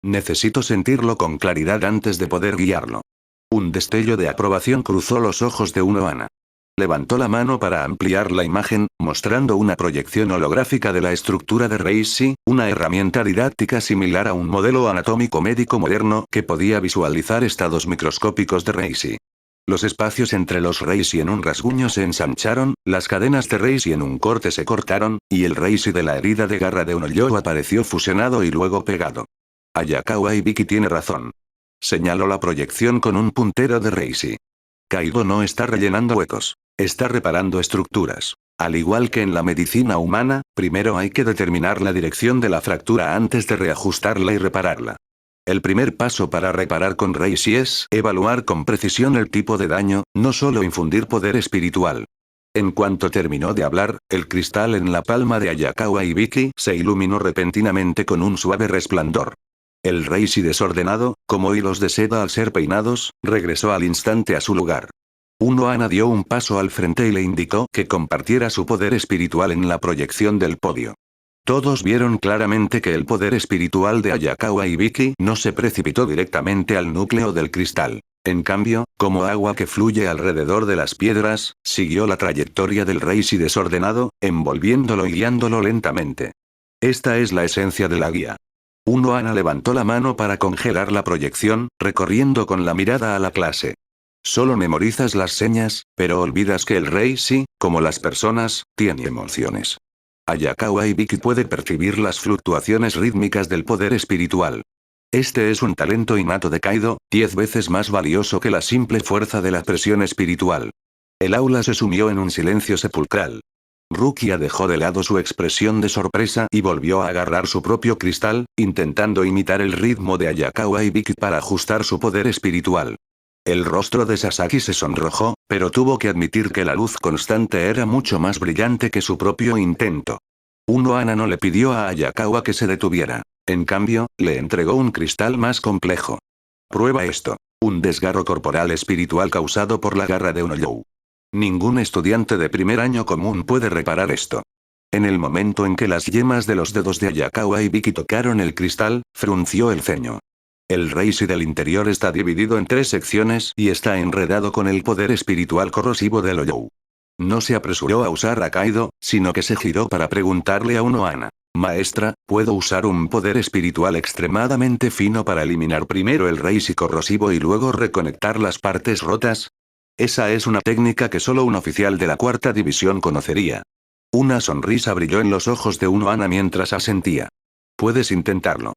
[SPEAKER 3] Necesito sentirlo con claridad antes de poder guiarlo. Un destello de aprobación cruzó los ojos de Uno Ana. Levantó la mano para ampliar la imagen, mostrando una proyección holográfica de la estructura de Reishi, una herramienta didáctica similar a un modelo anatómico médico moderno que podía visualizar estados microscópicos de Reishi. Los espacios entre los Reishi en un rasguño se ensancharon, las cadenas de Reishi en un corte se cortaron, y el Reishi de la herida de garra de un Olyou apareció fusionado y luego pegado. Ayakawa Ibiki tiene razón. Señaló la proyección con un puntero de Reishi. Kaido no está rellenando huecos. Está reparando estructuras. Al igual que en la medicina humana, primero hay que determinar la dirección de la fractura antes de reajustarla y repararla. El primer paso para reparar con Reishi es evaluar con precisión el tipo de daño, no solo infundir poder espiritual. En cuanto terminó de hablar, el cristal en la palma de Ayakawa Ibiki se iluminó repentinamente con un suave resplandor. El Reishi desordenado, como hilos de seda al ser peinados, regresó al instante a su lugar. Uno Ana dio un paso al frente y le indicó que compartiera su poder espiritual en la proyección del podio. Todos vieron claramente que el poder espiritual de Ayakawa Ibiki no se precipitó directamente al núcleo del cristal. En cambio, como agua que fluye alrededor de las piedras, siguió la trayectoria del Reishi desordenado, envolviéndolo y guiándolo lentamente. Esta es la esencia de la guía. Uno Ana levantó la mano para congelar la proyección, recorriendo con la mirada a la clase. Solo memorizas las señas, pero olvidas que el Reishi, como las personas, tiene emociones. Ayakawa Ibiki puede percibir las fluctuaciones rítmicas del poder espiritual. Este es un talento innato de Kaido, 10 veces más valioso que la simple fuerza de la presión espiritual. El aula se sumió en un silencio sepulcral. Rukia dejó de lado su expresión de sorpresa y volvió a agarrar su propio cristal, intentando imitar el ritmo de Ayakawa Ibiki para ajustar su poder espiritual. El rostro de Sasaki se sonrojó, pero tuvo que admitir que la luz constante era mucho más brillante que su propio intento. Uno Ana no le pidió a Ayakawa que se detuviera. En cambio, le entregó un cristal más complejo. Prueba esto. Un desgarro corporal espiritual causado por la garra de un Olyou. Ningún estudiante de primer año común puede reparar esto. En el momento en que las yemas de los dedos de Ayakawa Ibiki tocaron el cristal, frunció el ceño. El Reishi del interior está dividido en 3 secciones y está enredado con el poder espiritual corrosivo del Oyou. No se apresuró a usar a Kaido, sino que se giró para preguntarle a Unohana. Maestra, ¿puedo usar un poder espiritual extremadamente fino para eliminar primero el Reishi corrosivo y luego reconectar las partes rotas? Esa es una técnica que solo un oficial de la 4ª división conocería. Una sonrisa brilló en los ojos de Unohana mientras asentía. Puedes intentarlo.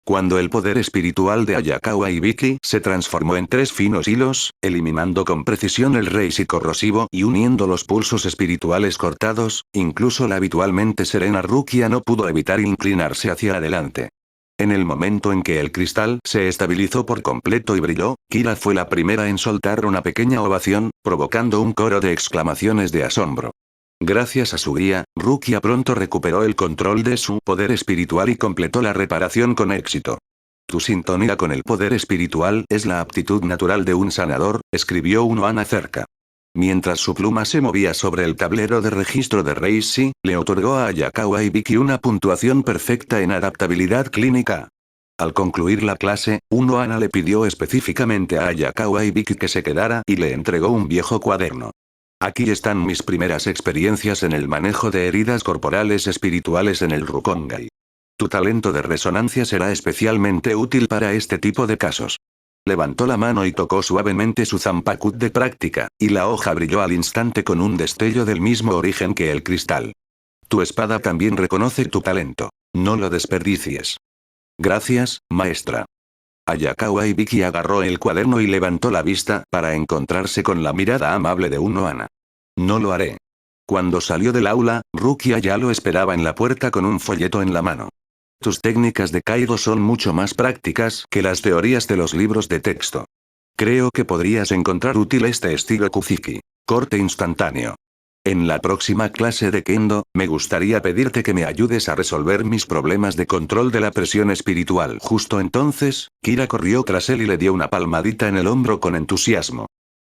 [SPEAKER 3] Cuando el poder espiritual de Hayakawa Ibiki se transformó en 3 finos hilos, eliminando con precisión el Reishi corrosivo y uniendo los pulsos espirituales cortados, incluso la habitualmente serena Rukia no pudo evitar inclinarse hacia adelante. En el momento en que el cristal se estabilizó por completo y brilló, Kira fue la primera en soltar una pequeña ovación, provocando un coro de exclamaciones de asombro. Gracias a su guía, Rukia pronto recuperó el control de su poder espiritual y completó la reparación con éxito. Tu sintonía con el poder espiritual es la aptitud natural de un sanador, escribió Unohana cerca. Mientras su pluma se movía sobre el tablero de registro de Reishi, le otorgó a Hayakawa Ibiki una puntuación perfecta en adaptabilidad clínica. Al concluir la clase, Unohana le pidió específicamente a Hayakawa Ibiki que se quedara y le entregó un viejo cuaderno. Aquí están mis primeras experiencias en el manejo de heridas corporales espirituales en el Rukongai. Tu talento de resonancia será especialmente útil para este tipo de casos. Levantó la mano y tocó suavemente su Zanpakuto de práctica, y la hoja brilló al instante con un destello del mismo origen que el cristal. Tu espada también reconoce tu talento. No lo desperdicies. Gracias, maestra. Hayakawa Ibiki agarró el cuaderno y levantó la vista para encontrarse con la mirada amable de Unohana. No lo haré. Cuando salió del aula, Rukia ya lo esperaba en la puerta con un folleto en la mano. Tus técnicas de Kaido son mucho más prácticas que las teorías de los libros de texto. Creo que podrías encontrar útil este estilo Kuziki. Corte instantáneo. En la próxima clase de Kendo, me gustaría pedirte que me ayudes a resolver mis problemas de control de la presión espiritual. Justo entonces, Kira corrió tras él y le dio una palmadita en el hombro con entusiasmo.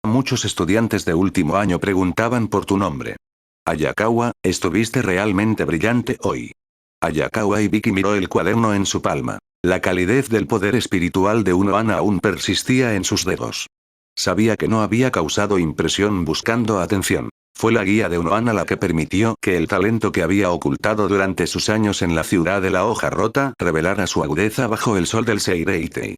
[SPEAKER 3] Muchos estudiantes de último año preguntaban por tu nombre. Hayakawa, estuviste realmente brillante hoy. Hayakawa Ibiki miró el cuaderno en su palma. La calidez del poder espiritual de Unohana aún persistía en sus dedos. Sabía que no había causado impresión buscando atención. Fue la guía de Unohana la que permitió que el talento que había ocultado durante sus años en la ciudad de la hoja rota revelara su agudeza bajo el sol del Seireitei.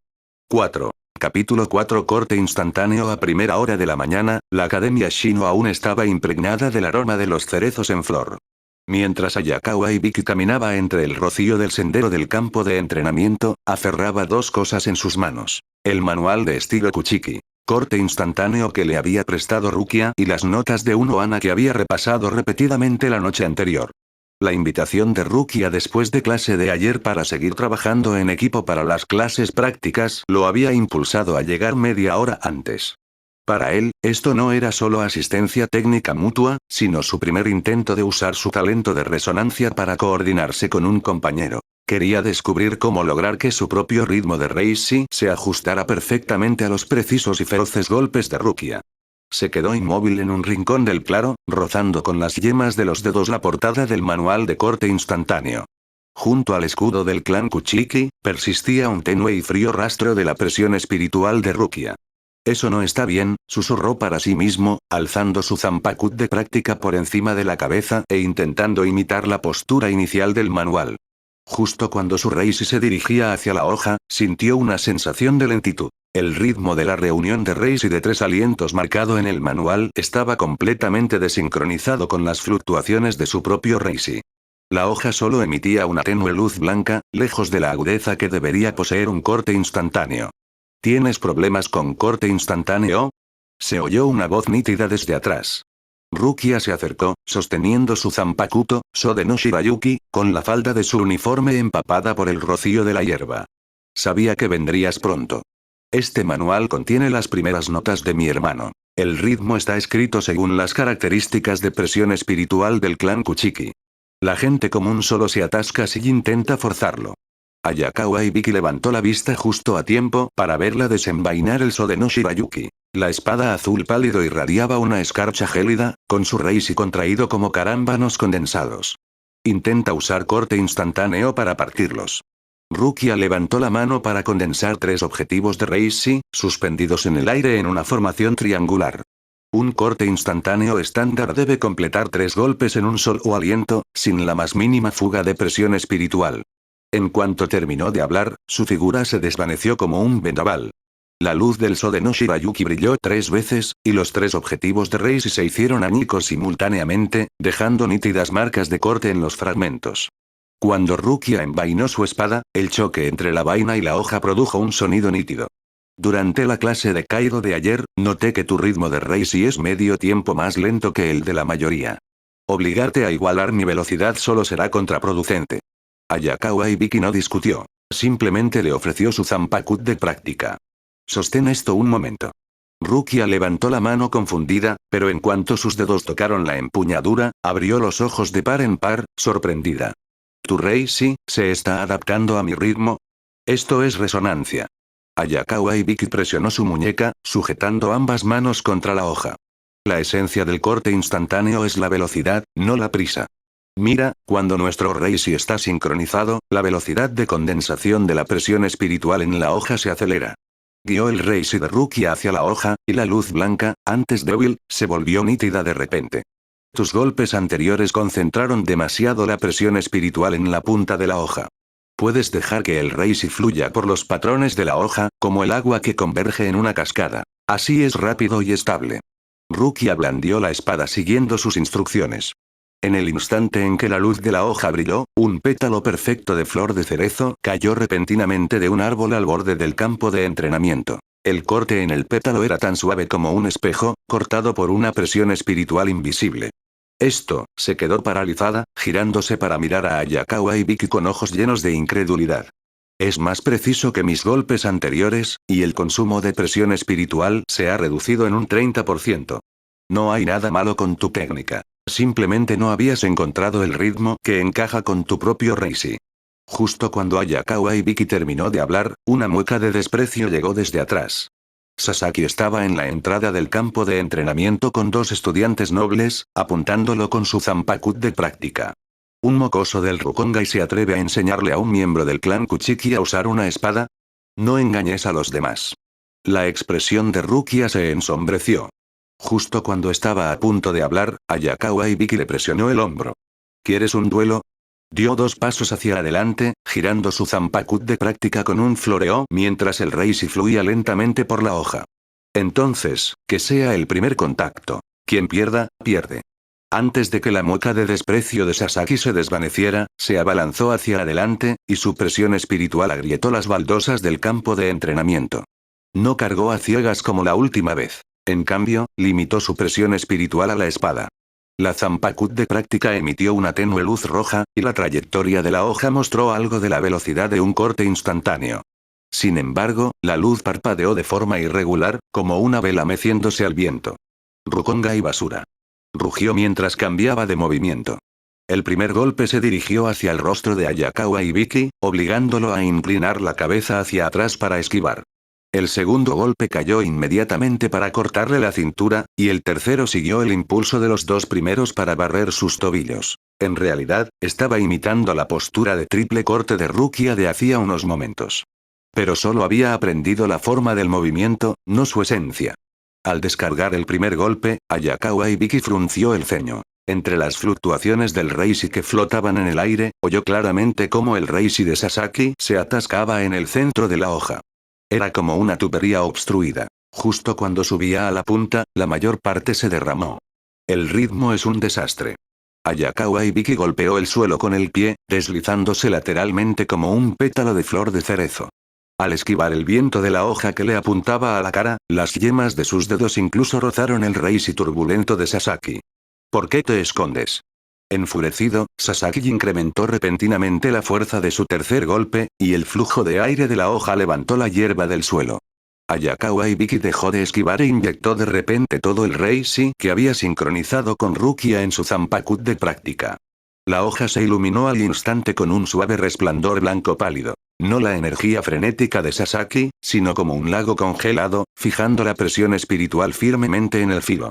[SPEAKER 3] 4. Capítulo 4. Corte instantáneo. A primera hora de la mañana, la Academia Shino aún estaba impregnada del aroma de los cerezos en flor. Mientras Hayakawa Ibiki caminaba entre el rocío del sendero del campo de entrenamiento, aferraba 2 cosas en sus manos. El manual de estilo Kuchiki. Corte instantáneo que le había prestado Rukia y las notas de Unohana que había repasado repetidamente la noche anterior. La invitación de Rukia después de clase de ayer para seguir trabajando en equipo para las clases prácticas lo había impulsado a llegar media hora antes. Para él, esto no era solo asistencia técnica mutua, sino su primer intento de usar su talento de resonancia para coordinarse con un compañero. Quería descubrir cómo lograr que su propio ritmo de Reishi se ajustara perfectamente a los precisos y feroces golpes de Rukia. Se quedó inmóvil en un rincón del claro, rozando con las yemas de los dedos la portada del manual de corte instantáneo. Junto al escudo del clan Kuchiki, persistía un tenue y frío rastro de la presión espiritual de Rukia. Eso no está bien, susurró para sí mismo, alzando su Zanpakuto de práctica por encima de la cabeza e intentando imitar la postura inicial del manual. Justo cuando su Reishi se dirigía hacia la hoja, sintió una sensación de lentitud. El ritmo de la reunión de Reishi de 3 alientos marcado en el manual estaba completamente desincronizado con las fluctuaciones de su propio Reishi. La hoja solo emitía una tenue luz blanca, lejos de la agudeza que debería poseer un corte instantáneo. ¿Tienes problemas con corte instantáneo? Se oyó una voz nítida desde atrás. Rukia se acercó, sosteniendo su Zanpakuto, Sode no Shirayuki, con la falda de su uniforme empapada por el rocío de la hierba. Sabía que vendrías pronto. Este manual contiene las primeras notas de mi hermano. El ritmo está escrito según las características de presión espiritual del clan Kuchiki. La gente común solo se atasca si intenta forzarlo. Hayakawa Ibiki levantó la vista justo a tiempo para verla desenvainar el Sode no Shirayuki. La espada azul pálido irradiaba una escarcha gélida, con su Reishi contraído como carámbanos condensados. Intenta usar corte instantáneo para partirlos. Rukia levantó la mano para condensar 3 objetivos de Reishi, suspendidos en el aire en una formación triangular. Un corte instantáneo estándar debe completar 3 golpes en un solo aliento, sin la más mínima fuga de presión espiritual. En cuanto terminó de hablar, su figura se desvaneció como un vendaval. La luz del Sode no Shirayuki brilló 3 veces, y los 3 objetivos de Reishi se hicieron añicos simultáneamente, dejando nítidas marcas de corte en los fragmentos. Cuando Rukia envainó su espada, el choque entre la vaina y la hoja produjo un sonido nítido. Durante la clase de Kaido de ayer, noté que tu ritmo de Reishi es medio tiempo más lento que el de la mayoría. Obligarte a igualar mi velocidad solo será contraproducente. Ayakawa Ibiki no discutió. Simplemente le ofreció su Zanpakuto de práctica. Sostén esto un momento. Rukia levantó la mano confundida, pero en cuanto sus dedos tocaron la empuñadura, abrió los ojos de par en par, sorprendida. ¿Tu Reishi se está adaptando a mi ritmo? Esto es resonancia. Ayakawa Ibiki presionó su muñeca, sujetando ambas manos contra la hoja. La esencia del corte instantáneo es la velocidad, no la prisa. Mira, cuando nuestro Reishi está sincronizado, la velocidad de condensación de la presión espiritual en la hoja se acelera. Guió el Reishi de Rukia hacia la hoja, y la luz blanca, antes débil, se volvió nítida de repente. Tus golpes anteriores concentraron demasiado la presión espiritual en la punta de la hoja. Puedes dejar que el Reishi fluya por los patrones de la hoja, como el agua que converge en una cascada. Así es rápido y estable. Rukia blandió la espada siguiendo sus instrucciones. En el instante en que la luz de la hoja brilló, un pétalo perfecto de flor de cerezo cayó repentinamente de un árbol al borde del campo de entrenamiento. El corte en el pétalo era tan suave como un espejo, cortado por una presión espiritual invisible. Esto, se quedó paralizada, girándose para mirar a Ayakawa Ibiki con ojos llenos de incredulidad. Es más preciso que mis golpes anteriores, y el consumo de presión espiritual se ha reducido en un 30%. No hay nada malo con tu técnica. Simplemente no habías encontrado el ritmo que encaja con tu propio Reishi. Justo cuando Ayakawa Ibiki terminó de hablar, una mueca de desprecio llegó desde atrás. Sasaki estaba en la entrada del campo de entrenamiento con 2 estudiantes nobles, apuntándolo con su Zanpakuto de práctica. ¿Un mocoso del Rukongai se atreve a enseñarle a un miembro del clan Kuchiki a usar una espada? No engañes a los demás. La expresión de Rukia se ensombreció. Justo cuando estaba a punto de hablar, Ayakawa Ibiki le presionó el hombro. ¿Quieres un duelo? Dio 2 pasos hacia adelante, girando su Zanpakuto de práctica con un floreo mientras el Reishi fluía lentamente por la hoja. Entonces, que sea el primer contacto. Quien pierda, pierde. Antes de que la mueca de desprecio de Sasaki se desvaneciera, se abalanzó hacia adelante, y su presión espiritual agrietó las baldosas del campo de entrenamiento. No cargó a ciegas como la última vez. En cambio, limitó su presión espiritual a la espada. La Zanpakuto de práctica emitió una tenue luz roja, y la trayectoria de la hoja mostró algo de la velocidad de un corte instantáneo. Sin embargo, la luz parpadeó de forma irregular, como una vela meciéndose al viento. Rukongai basura. Rugió mientras cambiaba de movimiento. El primer golpe se dirigió hacia el rostro de Ayakawa Ibiki, obligándolo a inclinar la cabeza hacia atrás para esquivar. El segundo golpe cayó inmediatamente para cortarle la cintura, y el tercero siguió el impulso de los 2 primeros para barrer sus tobillos. En realidad, estaba imitando la postura de triple corte de Rukia de hacía unos momentos. Pero solo había aprendido la forma del movimiento, no su esencia. Al descargar el primer golpe, Ayakawa Ibiki frunció el ceño. Entre las fluctuaciones del Reishi que flotaban en el aire, oyó claramente cómo el Reishi de Sasaki se atascaba en el centro de la hoja. Era como una tubería obstruida. Justo cuando subía a la punta, la mayor parte se derramó. El ritmo es un desastre. Ayakawa Ibiki golpeó el suelo con el pie, deslizándose lateralmente como un pétalo de flor de cerezo. Al esquivar el viento de la hoja que le apuntaba a la cara, las yemas de sus dedos incluso rozaron el Reishi turbulento de Sasaki. ¿Por qué te escondes? Enfurecido, Sasaki incrementó repentinamente la fuerza de su tercer golpe, y el flujo de aire de la hoja levantó la hierba del suelo. Ayakawa Ibiki dejó de esquivar e inyectó de repente todo el Reishi que había sincronizado con Rukia en su Zanpakuto de práctica. La hoja se iluminó al instante con un suave resplandor blanco pálido. No la energía frenética de Sasaki, sino como un lago congelado, fijando la presión espiritual firmemente en el filo.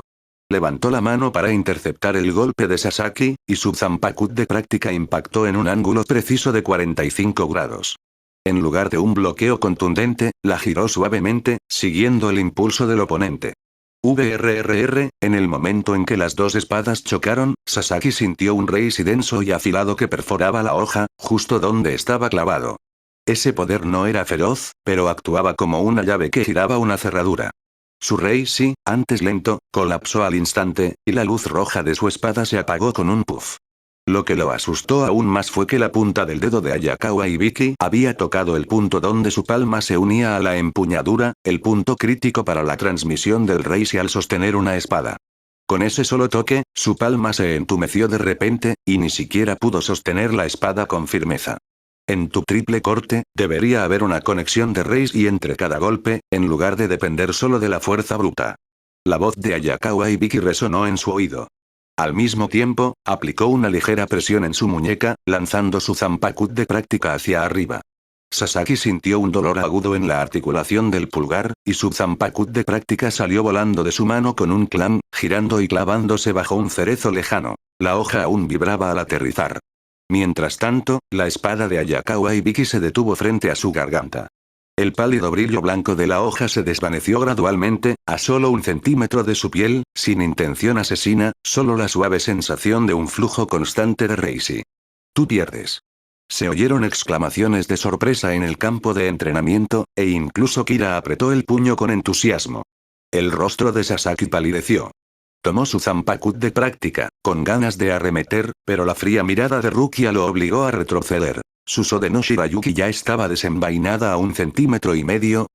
[SPEAKER 3] Levantó la mano para interceptar el golpe de Sasaki, y su Zanpakuto de práctica impactó en un ángulo preciso de 45 grados. en lugar de un bloqueo contundente, la giró suavemente, siguiendo el impulso del oponente. En el momento en que las dos espadas chocaron, Sasaki sintió un raise denso y afilado que perforaba la hoja, justo donde estaba clavado. Ese poder no era feroz, pero actuaba como una llave que giraba una cerradura. Su raise, antes lento, colapsó al instante, y la luz roja de su espada se apagó con un puff. Lo que lo asustó aún más fue que la punta del dedo de Ayakawa Ibiki había tocado el punto donde su palma se unía a la empuñadura, el punto crítico para la transmisión del raise al sostener una espada. Con ese solo toque, su palma se entumeció de repente, y ni siquiera pudo sostener la espada con firmeza. En tu triple corte, debería haber una conexión de raise y entre cada golpe, en lugar de depender solo de la fuerza bruta. La voz de Ayakawa Ibiki resonó en su oído. Al mismo tiempo, aplicó una ligera presión en su muñeca, lanzando su Zanpakuto de práctica hacia arriba. Sasaki sintió un dolor agudo en la articulación del pulgar, y su Zanpakuto de práctica salió volando de su mano con un clam, girando y clavándose bajo un cerezo lejano. La hoja aún vibraba al aterrizar. Mientras tanto, la espada de Ayakawa Ibiki se detuvo frente a su garganta. El pálido brillo blanco de la hoja se desvaneció gradualmente, a solo 1 centímetro de su piel, sin intención asesina, solo la suave sensación de un flujo constante de Reishi. Tú pierdes. Se oyeron exclamaciones de sorpresa en el campo de entrenamiento, e incluso Kira apretó el puño con entusiasmo. El rostro de Sasaki palideció. Tomó su Zanpakuto de práctica, con ganas de arremeter, pero la fría mirada de Rukia lo obligó a retroceder. Su Sode no Shirayuki ya estaba desenvainada a 1,5 centímetros,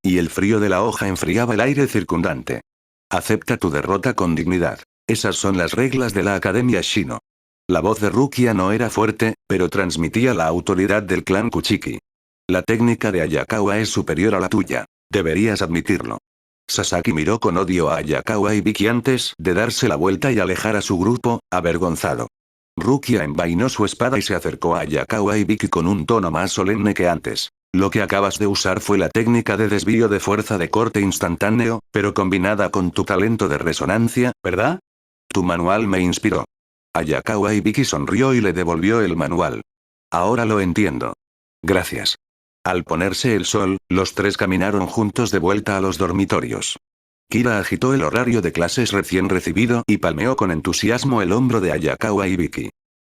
[SPEAKER 3] y el frío de la hoja enfriaba el aire circundante. Acepta tu derrota con dignidad. Esas son las reglas de la Academia Shino. La voz de Rukia no era fuerte, pero transmitía la autoridad del clan Kuchiki. La técnica de Ayakawa es superior a la tuya. Deberías admitirlo. Sasaki miró con odio a Ayakawa Ibiki antes de darse la vuelta y alejar a su grupo, avergonzado. Rukia envainó su espada y se acercó a Ayakawa Ibiki con un tono más solemne que antes. Lo que acabas de usar fue la técnica de desvío de fuerza de corte instantáneo, pero combinada con tu talento de resonancia, ¿verdad? Tu manual me inspiró. Ayakawa Ibiki sonrió y le devolvió el manual. Ahora lo entiendo. Gracias. Al ponerse el sol, los tres caminaron juntos de vuelta a los dormitorios. Kira agitó el horario de clases recién recibido y palmeó con entusiasmo el hombro de Ayakawa Ibiki.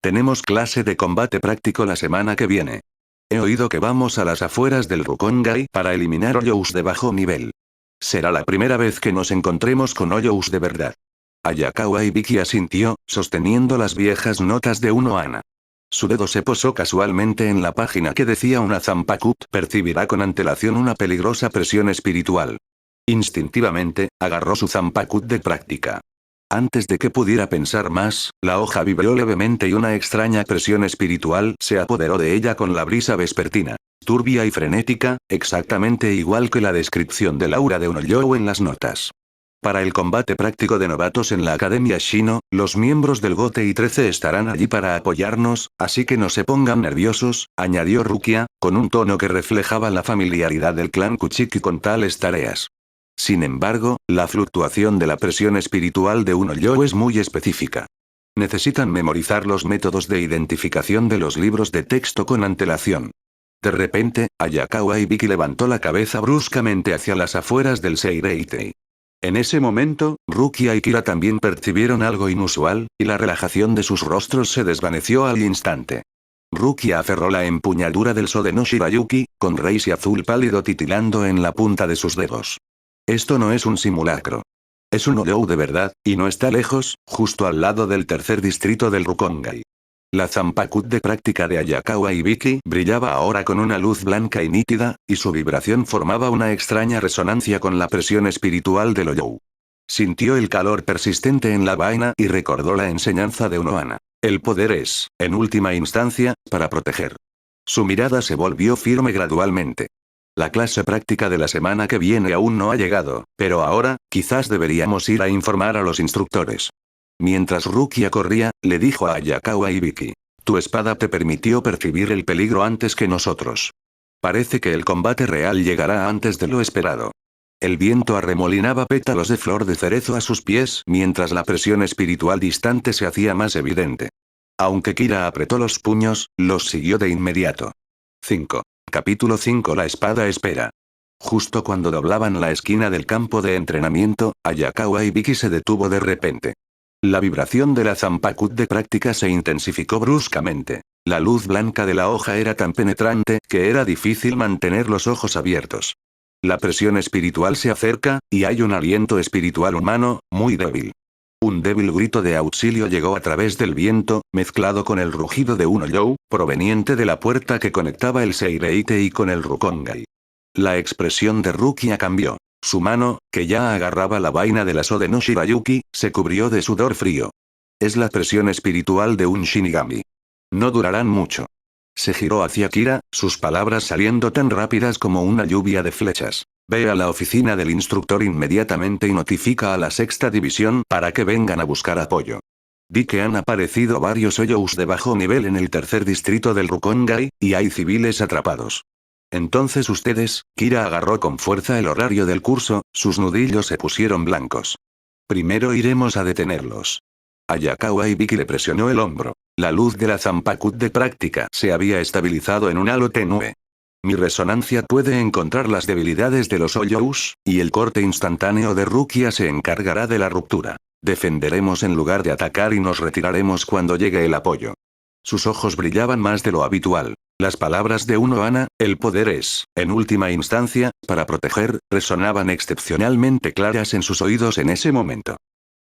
[SPEAKER 3] Tenemos clase de combate práctico la semana que viene. He oído que vamos a las afueras del Rukongai para eliminar Oyous de bajo nivel. Será la primera vez que nos encontremos con Oyous de verdad. Ayakawa Ibiki asintió, sosteniendo las viejas notas de Unohana. Su dedo se posó casualmente en la página que decía una Zanpakuto percibirá con antelación una peligrosa presión espiritual. Instintivamente, agarró su Zanpakuto de práctica. Antes de que pudiera pensar más, la hoja vibró levemente y una extraña presión espiritual se apoderó de ella con la brisa vespertina. Turbia y frenética, exactamente igual que la descripción del aura de Unoyou en las notas. Para el combate práctico de novatos en la Academia Shino, los miembros del GOTE y 13 estarán allí para apoyarnos, así que no se pongan nerviosos, añadió Rukia, con un tono que reflejaba la familiaridad del clan Kuchiki con tales tareas. Sin embargo, la fluctuación de la presión espiritual de Unoyou es muy específica. Necesitan memorizar los métodos de identificación de los libros de texto con antelación. De repente, Ayakawa Ibiki levantó la cabeza bruscamente hacia las afueras del Seireitei. En ese momento, Rukia y Kira también percibieron algo inusual, y la relajación de sus rostros se desvaneció al instante. Rukia aferró la empuñadura del Sode no Shirayuki, con Reishi azul pálido titilando en la punta de sus dedos. Esto no es un simulacro. Es un Oyou de verdad, y no está lejos, justo al lado del tercer distrito del Rukongai. La Zanpakuto de práctica de Ayakawa Ibiki brillaba ahora con una luz blanca y nítida, y su vibración formaba una extraña resonancia con la presión espiritual del Oyou. Sintió el calor persistente en la vaina y recordó la enseñanza de Unohana. El poder es, en última instancia, para proteger. Su mirada se volvió firme gradualmente. La clase práctica de la semana que viene aún no ha llegado, pero ahora, quizás deberíamos ir a informar a los instructores. Mientras Rukia corría, le dijo a Ayakawa Ibiki. Tu espada te permitió percibir el peligro antes que nosotros. Parece que el combate real llegará antes de lo esperado. El viento arremolinaba pétalos de flor de cerezo a sus pies mientras la presión espiritual distante se hacía más evidente. Aunque Kira apretó los puños, los siguió de inmediato. 5. Capítulo 5. La espada espera. Justo cuando doblaban la esquina del campo de entrenamiento, Ayakawa Ibiki se detuvo de repente. La vibración de la Zanpakuth de práctica se intensificó bruscamente. La luz blanca de la hoja era tan penetrante que era difícil mantener los ojos abiertos. La presión espiritual se acerca, y hay un aliento espiritual humano, muy débil. Un débil grito de auxilio llegó a través del viento, mezclado con el rugido de un Oyou, proveniente de la puerta que conectaba el Seireitei con el Rukongai. La expresión de Rukia cambió. Su mano, que ya agarraba la vaina de la Sode no Shirayuki, se cubrió de sudor frío. Es la presión espiritual de un Shinigami. No durarán mucho. Se giró hacia Kira, sus palabras saliendo tan rápidas como una lluvia de flechas. Ve a la oficina del instructor inmediatamente y notifica a la sexta división para que vengan a buscar apoyo. Vi que han aparecido varios Oyous de bajo nivel en el tercer distrito del Rukongai, y hay civiles atrapados. Entonces ustedes, Kira agarró con fuerza el horario del curso, sus nudillos se pusieron blancos. Primero iremos a detenerlos. Ayakawa Ibiki le presionó el hombro. La luz de la Zanpakuth de práctica se había estabilizado en un halo tenue. Mi resonancia puede encontrar las debilidades de los Oyous, y el corte instantáneo de Rukia se encargará de la ruptura. Defenderemos en lugar de atacar y nos retiraremos cuando llegue el apoyo. Sus ojos brillaban más de lo habitual. Las palabras de Uno Ana, el poder es, en última instancia, para proteger, resonaban excepcionalmente claras en sus oídos en ese momento.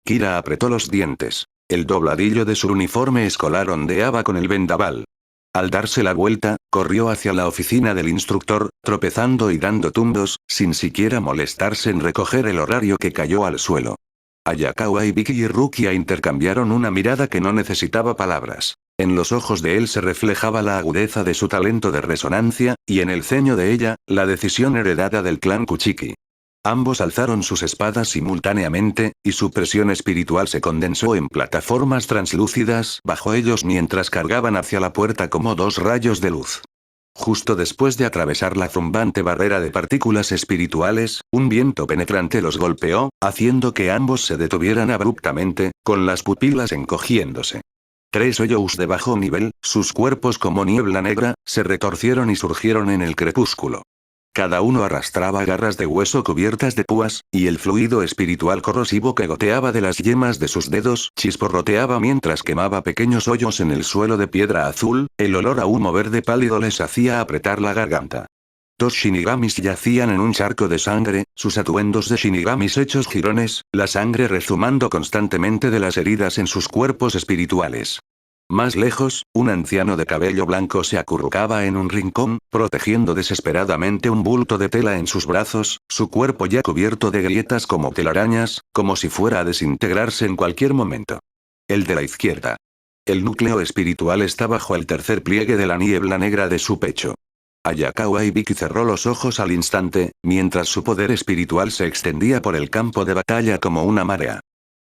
[SPEAKER 3] Kira apretó los dientes. El dobladillo de su uniforme escolar ondeaba con el vendaval. Al darse la vuelta, corrió hacia la oficina del instructor, tropezando y dando tumbos, sin siquiera molestarse en recoger el horario que cayó al suelo. Ayakawa Ibiki y Rukia intercambiaron una mirada que no necesitaba palabras. En los ojos de él se reflejaba la agudeza de su talento de resonancia, y en el ceño de ella, la decisión heredada del clan Kuchiki. Ambos alzaron sus espadas simultáneamente, y su presión espiritual se condensó en plataformas translúcidas bajo ellos mientras cargaban hacia la puerta como dos rayos de luz. Justo después de atravesar la zumbante barrera de partículas espirituales, un viento penetrante los golpeó, haciendo que ambos se detuvieran abruptamente, con las pupilas encogiéndose. Tres Oyous de bajo nivel, sus cuerpos como niebla negra, se retorcieron y surgieron en el crepúsculo. Cada uno arrastraba garras de hueso cubiertas de púas, y el fluido espiritual corrosivo que goteaba de las yemas de sus dedos chisporroteaba mientras quemaba pequeños hoyos en el suelo de piedra azul, el olor a humo verde pálido les hacía apretar la garganta. Dos Shinigamis yacían en un charco de sangre, sus atuendos de Shinigamis hechos jirones, la sangre rezumando constantemente de las heridas en sus cuerpos espirituales. Más lejos, un anciano de cabello blanco se acurrucaba en un rincón, protegiendo desesperadamente un bulto de tela en sus brazos, su cuerpo ya cubierto de grietas como telarañas, como si fuera a desintegrarse en cualquier momento. El de la izquierda. El núcleo espiritual está bajo el tercer pliegue de la niebla negra de su pecho. Ayakawa Ibiki cerró los ojos al instante, mientras su poder espiritual se extendía por el campo de batalla como una marea.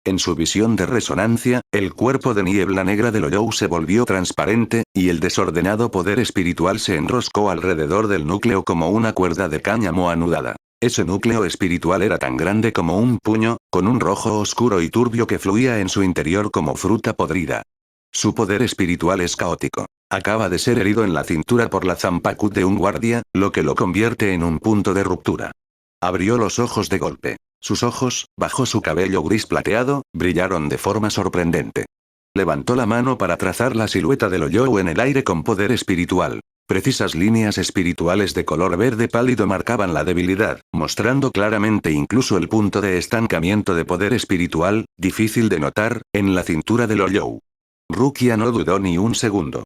[SPEAKER 3] En su visión de resonancia, el cuerpo de niebla negra del Oyou se volvió transparente, y el desordenado poder espiritual se enroscó alrededor del núcleo como una cuerda de cáñamo anudada. Ese núcleo espiritual era tan grande como un puño, con un rojo oscuro y turbio que fluía en su interior como fruta podrida. Su poder espiritual es caótico. Acaba de ser herido en la cintura por la Zanpakuth de un guardia, lo que lo convierte en un punto de ruptura. Abrió los ojos de golpe. Sus ojos, bajo su cabello gris plateado, brillaron de forma sorprendente. Levantó la mano para trazar la silueta del Oyou en el aire con poder espiritual. Precisas líneas espirituales de color verde pálido marcaban la debilidad, mostrando claramente incluso el punto de estancamiento de poder espiritual, difícil de notar, en la cintura del Oyou. Rukia no dudó ni un segundo.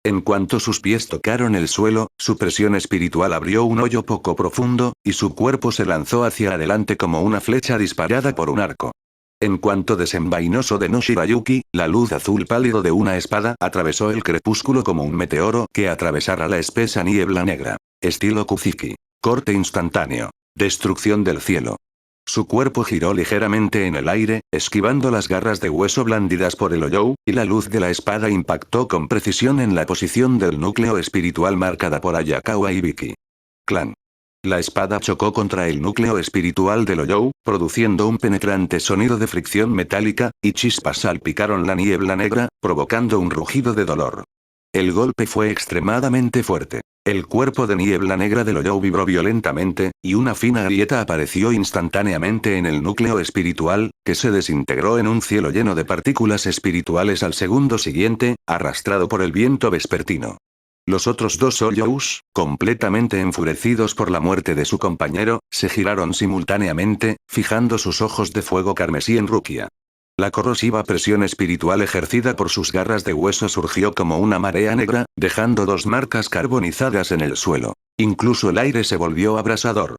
[SPEAKER 3] En cuanto sus pies tocaron el suelo, su presión espiritual abrió un hoyo poco profundo, y su cuerpo se lanzó hacia adelante como una flecha disparada por un arco. En cuanto desenvainó Sode no Shirayuki, la luz azul pálido de una espada atravesó el crepúsculo como un meteoro que atravesara la espesa niebla negra. Estilo Kuchiki. Corte instantáneo. Destrucción del cielo. Su cuerpo giró ligeramente en el aire, esquivando las garras de hueso blandidas por el Oyou, y la luz de la espada impactó con precisión en la posición del núcleo espiritual marcada por Ayakawa Ibiki. Clan. La espada chocó contra el núcleo espiritual del Oyou, produciendo un penetrante sonido de fricción metálica, y chispas salpicaron la niebla negra, provocando un rugido de dolor. El golpe fue extremadamente fuerte. El cuerpo de niebla negra del Oyou vibró violentamente, y una fina grieta apareció instantáneamente en el núcleo espiritual, que se desintegró en un cielo lleno de partículas espirituales al segundo siguiente, arrastrado por el viento vespertino. Los otros dos Oyous, completamente enfurecidos por la muerte de su compañero, se giraron simultáneamente, fijando sus ojos de fuego carmesí en Rukia. La corrosiva presión espiritual ejercida por sus garras de hueso surgió como una marea negra, dejando dos marcas carbonizadas en el suelo. Incluso el aire se volvió abrasador.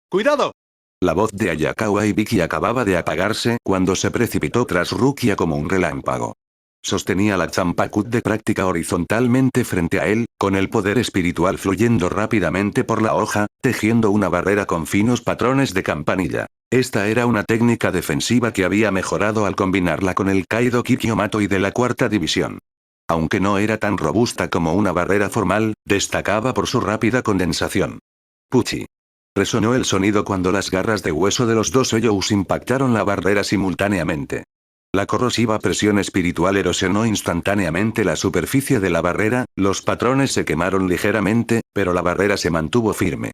[SPEAKER 4] ¡Cuidado!
[SPEAKER 3] La voz de Ayakawa Ibiki acababa de apagarse cuando se precipitó tras Rukia como un relámpago. Sostenía la Zanpakuth de práctica horizontalmente frente a él, con el poder espiritual fluyendo rápidamente por la hoja, tejiendo una barrera con finos patrones de campanilla. Esta era una técnica defensiva que había mejorado al combinarla con el Kaido Kikyo-mato y de la cuarta división. Aunque no era tan robusta como una barrera formal, destacaba por su rápida condensación. Puchi. Resonó el sonido cuando las garras de hueso de los dos Oyous impactaron la barrera simultáneamente. La corrosiva presión espiritual erosionó instantáneamente la superficie de la barrera, los patrones se quemaron ligeramente, pero la barrera se mantuvo firme.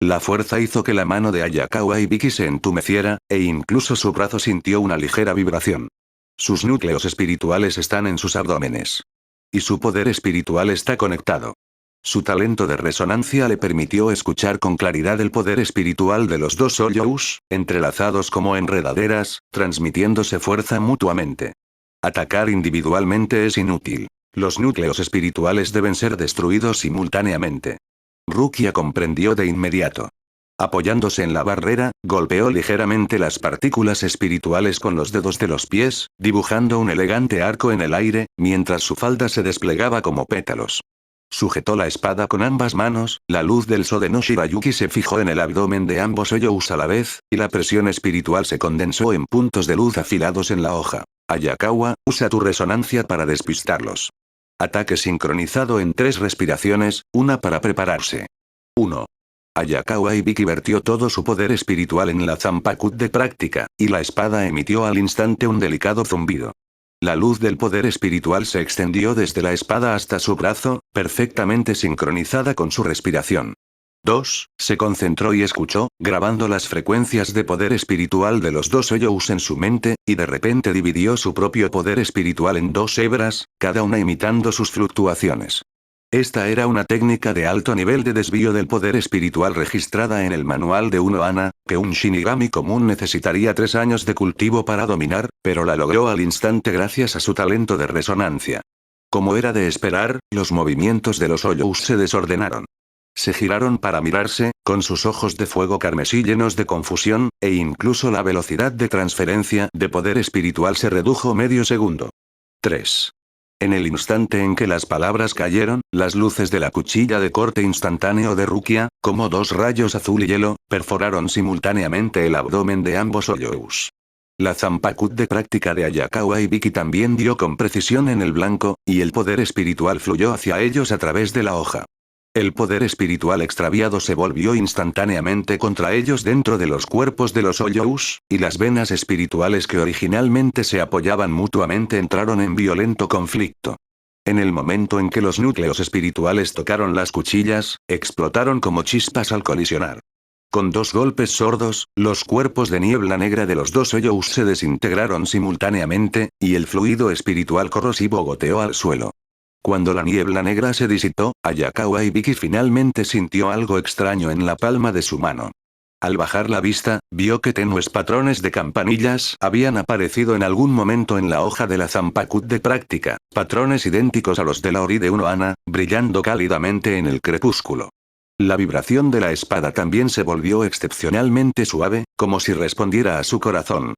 [SPEAKER 3] La fuerza hizo que la mano de Ayakawa Ibiki se entumeciera, e incluso su brazo sintió una ligera vibración. Sus núcleos espirituales están en sus abdómenes. Y su poder espiritual está conectado. Su talento de resonancia le permitió escuchar con claridad el poder espiritual de los dos Oyous, entrelazados como enredaderas, transmitiéndose fuerza mutuamente. Atacar individualmente es inútil. Los núcleos espirituales deben ser destruidos simultáneamente. Rukia comprendió de inmediato. Apoyándose en la barrera, golpeó ligeramente las partículas espirituales con los dedos de los pies, dibujando un elegante arco en el aire, mientras su falda se desplegaba como pétalos. Sujetó la espada con ambas manos, la luz del Sode no Shirayuki se fijó en el abdomen de ambos Oyous a la vez, y la presión espiritual se condensó en puntos de luz afilados en la hoja. Ayakawa, usa tu resonancia para despistarlos. Ataque sincronizado en 3 respiraciones, una para prepararse. 1. Ayakawa Ibiki vertió todo su poder espiritual en la Zanpakuth de práctica, y la espada emitió al instante un delicado zumbido. La luz del poder espiritual se extendió desde la espada hasta su brazo, perfectamente sincronizada con su respiración. 2. Se concentró y escuchó, grabando las frecuencias de poder espiritual de los dos Oyous en su mente, y de repente dividió su propio poder espiritual en 2 hebras, cada una imitando sus fluctuaciones. Esta era una técnica de alto nivel de desvío del poder espiritual registrada en el manual de Uno Ana, que un Shinigami común necesitaría 3 años de cultivo para dominar, pero la logró al instante gracias a su talento de resonancia. Como era de esperar, los movimientos de los Oyous se desordenaron. Se giraron para mirarse, con sus ojos de fuego carmesí llenos de confusión, e incluso la velocidad de transferencia de poder espiritual se redujo medio segundo. 3. En el instante en que las palabras cayeron, las luces de la cuchilla de corte instantáneo de Rukia, como 2 rayos azul y hielo, perforaron simultáneamente el abdomen de ambos Oyous. La Zanpakuth de práctica de Ayakawa Ibiki también dio con precisión en el blanco, y el poder espiritual fluyó hacia ellos a través de la hoja. El poder espiritual extraviado se volvió instantáneamente contra ellos dentro de los cuerpos de los Oyous, y las venas espirituales que originalmente se apoyaban mutuamente entraron en violento conflicto. En el momento en que los núcleos espirituales tocaron las cuchillas, explotaron como chispas al colisionar. Con 2 golpes sordos, los cuerpos de niebla negra de los dos Oyous se desintegraron simultáneamente, y el fluido espiritual corrosivo goteó al suelo. Cuando la niebla negra se disipó, Ayakawa Ibiki finalmente sintió algo extraño en la palma de su mano. Al bajar la vista, vio que tenues patrones de campanillas habían aparecido en algún momento en la hoja de la Zanpakuth de práctica, patrones idénticos a los de la Ori de Uno Ana, brillando cálidamente en el crepúsculo. La vibración de la espada también se volvió excepcionalmente suave, como si respondiera a su corazón.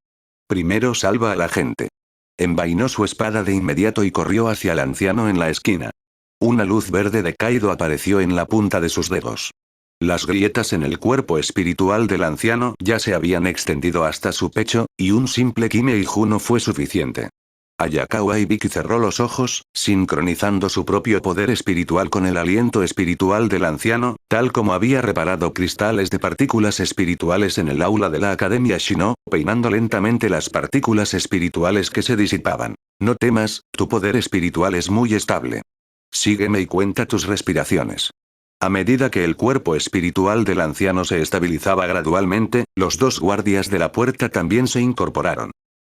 [SPEAKER 3] Primero salva a la gente. Envainó su espada de inmediato y corrió hacia el anciano en la esquina. Una luz verde de Kaido apareció en la punta de sus dedos. Las grietas en el cuerpo espiritual del anciano ya se habían extendido hasta su pecho, y un simple Kime Iju no fue suficiente. Ayakawa Ibiki cerró los ojos, sincronizando su propio poder espiritual con el aliento espiritual del anciano, tal como había reparado cristales de partículas espirituales en el aula de la Academia Shino, peinando lentamente las partículas espirituales que se disipaban. No temas, tu poder espiritual es muy estable. Sígueme y cuenta tus respiraciones. A medida que el cuerpo espiritual del anciano se estabilizaba gradualmente, los dos guardias de la puerta también se incorporaron.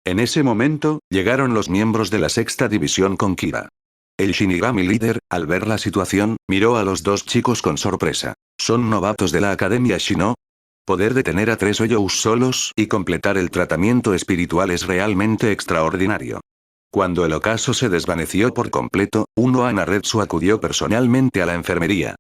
[SPEAKER 3] En ese momento, llegaron los miembros de la sexta división con Kira. El Shinigami líder, al ver la situación, miró a los dos chicos con sorpresa. ¿Son novatos de la Academia Shino? Poder detener a 3 Oyous solos y completar el tratamiento espiritual es realmente extraordinario. Cuando el ocaso se desvaneció por completo, Uno Anaretsu acudió personalmente a la enfermería.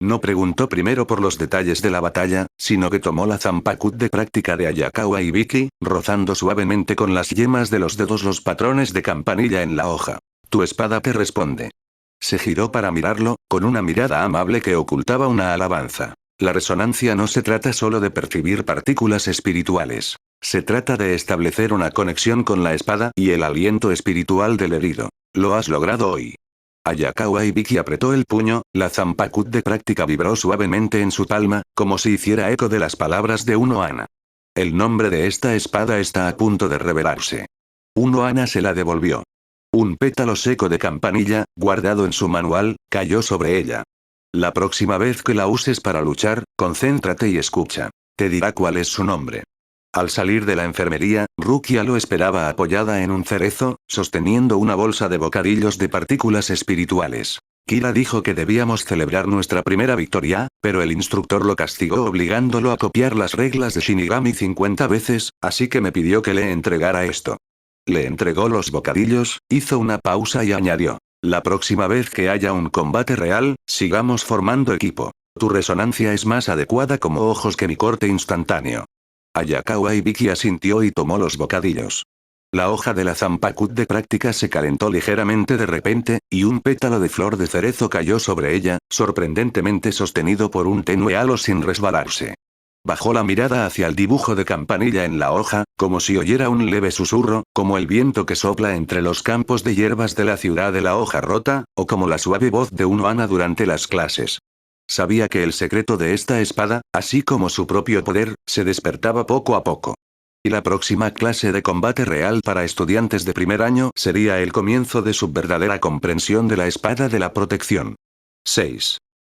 [SPEAKER 3] No preguntó primero por los detalles de la batalla, sino que tomó la Zanpakuto de práctica de Ayakawa y Ibiki, rozando suavemente con las yemas de los dedos los patrones de campanilla en la hoja. Tu espada te responde. Se giró para mirarlo, con una mirada amable que ocultaba una alabanza. La resonancia no se trata solo de percibir partículas espirituales. Se trata de establecer una conexión con la espada y el aliento espiritual del herido. Lo has logrado hoy. Ayakawa Ibiki apretó el puño, la Zanpakuto de práctica vibró suavemente en su palma, como si hiciera eco de las palabras de Uno Ana. El nombre de esta espada está a punto de revelarse. Uno Ana se la devolvió. Un pétalo seco de campanilla, guardado en su manual, cayó sobre ella. La próxima vez que la uses para luchar, concéntrate y escucha. Te dirá cuál es su nombre. Al salir de la enfermería, Rukia lo esperaba apoyada en un cerezo, sosteniendo una bolsa de bocadillos de partículas espirituales. Kira dijo que debíamos celebrar nuestra primera victoria, pero el instructor lo castigó obligándolo a copiar las reglas de Shinigami 50 veces, así que me pidió que le entregara esto. Le entregó los bocadillos, hizo una pausa y añadió. La próxima vez que haya un combate real, sigamos formando equipo. Tu resonancia es más adecuada como ojos que mi corte instantáneo. Ayakawa Ibiki asintió y tomó los bocadillos. La hoja de la Zanpakuto de práctica se calentó ligeramente de repente, y un pétalo de flor de cerezo cayó sobre ella, sorprendentemente sostenido por un tenue halo sin resbalarse. Bajó la mirada hacia el dibujo de campanilla en la hoja, como si oyera un leve susurro, como el viento que sopla entre los campos de hierbas de la ciudad de la hoja rota, o como la suave voz de Uno Ana durante las clases. Sabía que el secreto de esta espada, así como su propio poder, se despertaba poco a poco. Y la próxima clase de combate real para estudiantes de primer año sería el comienzo de su verdadera comprensión de la espada de la protección. 6.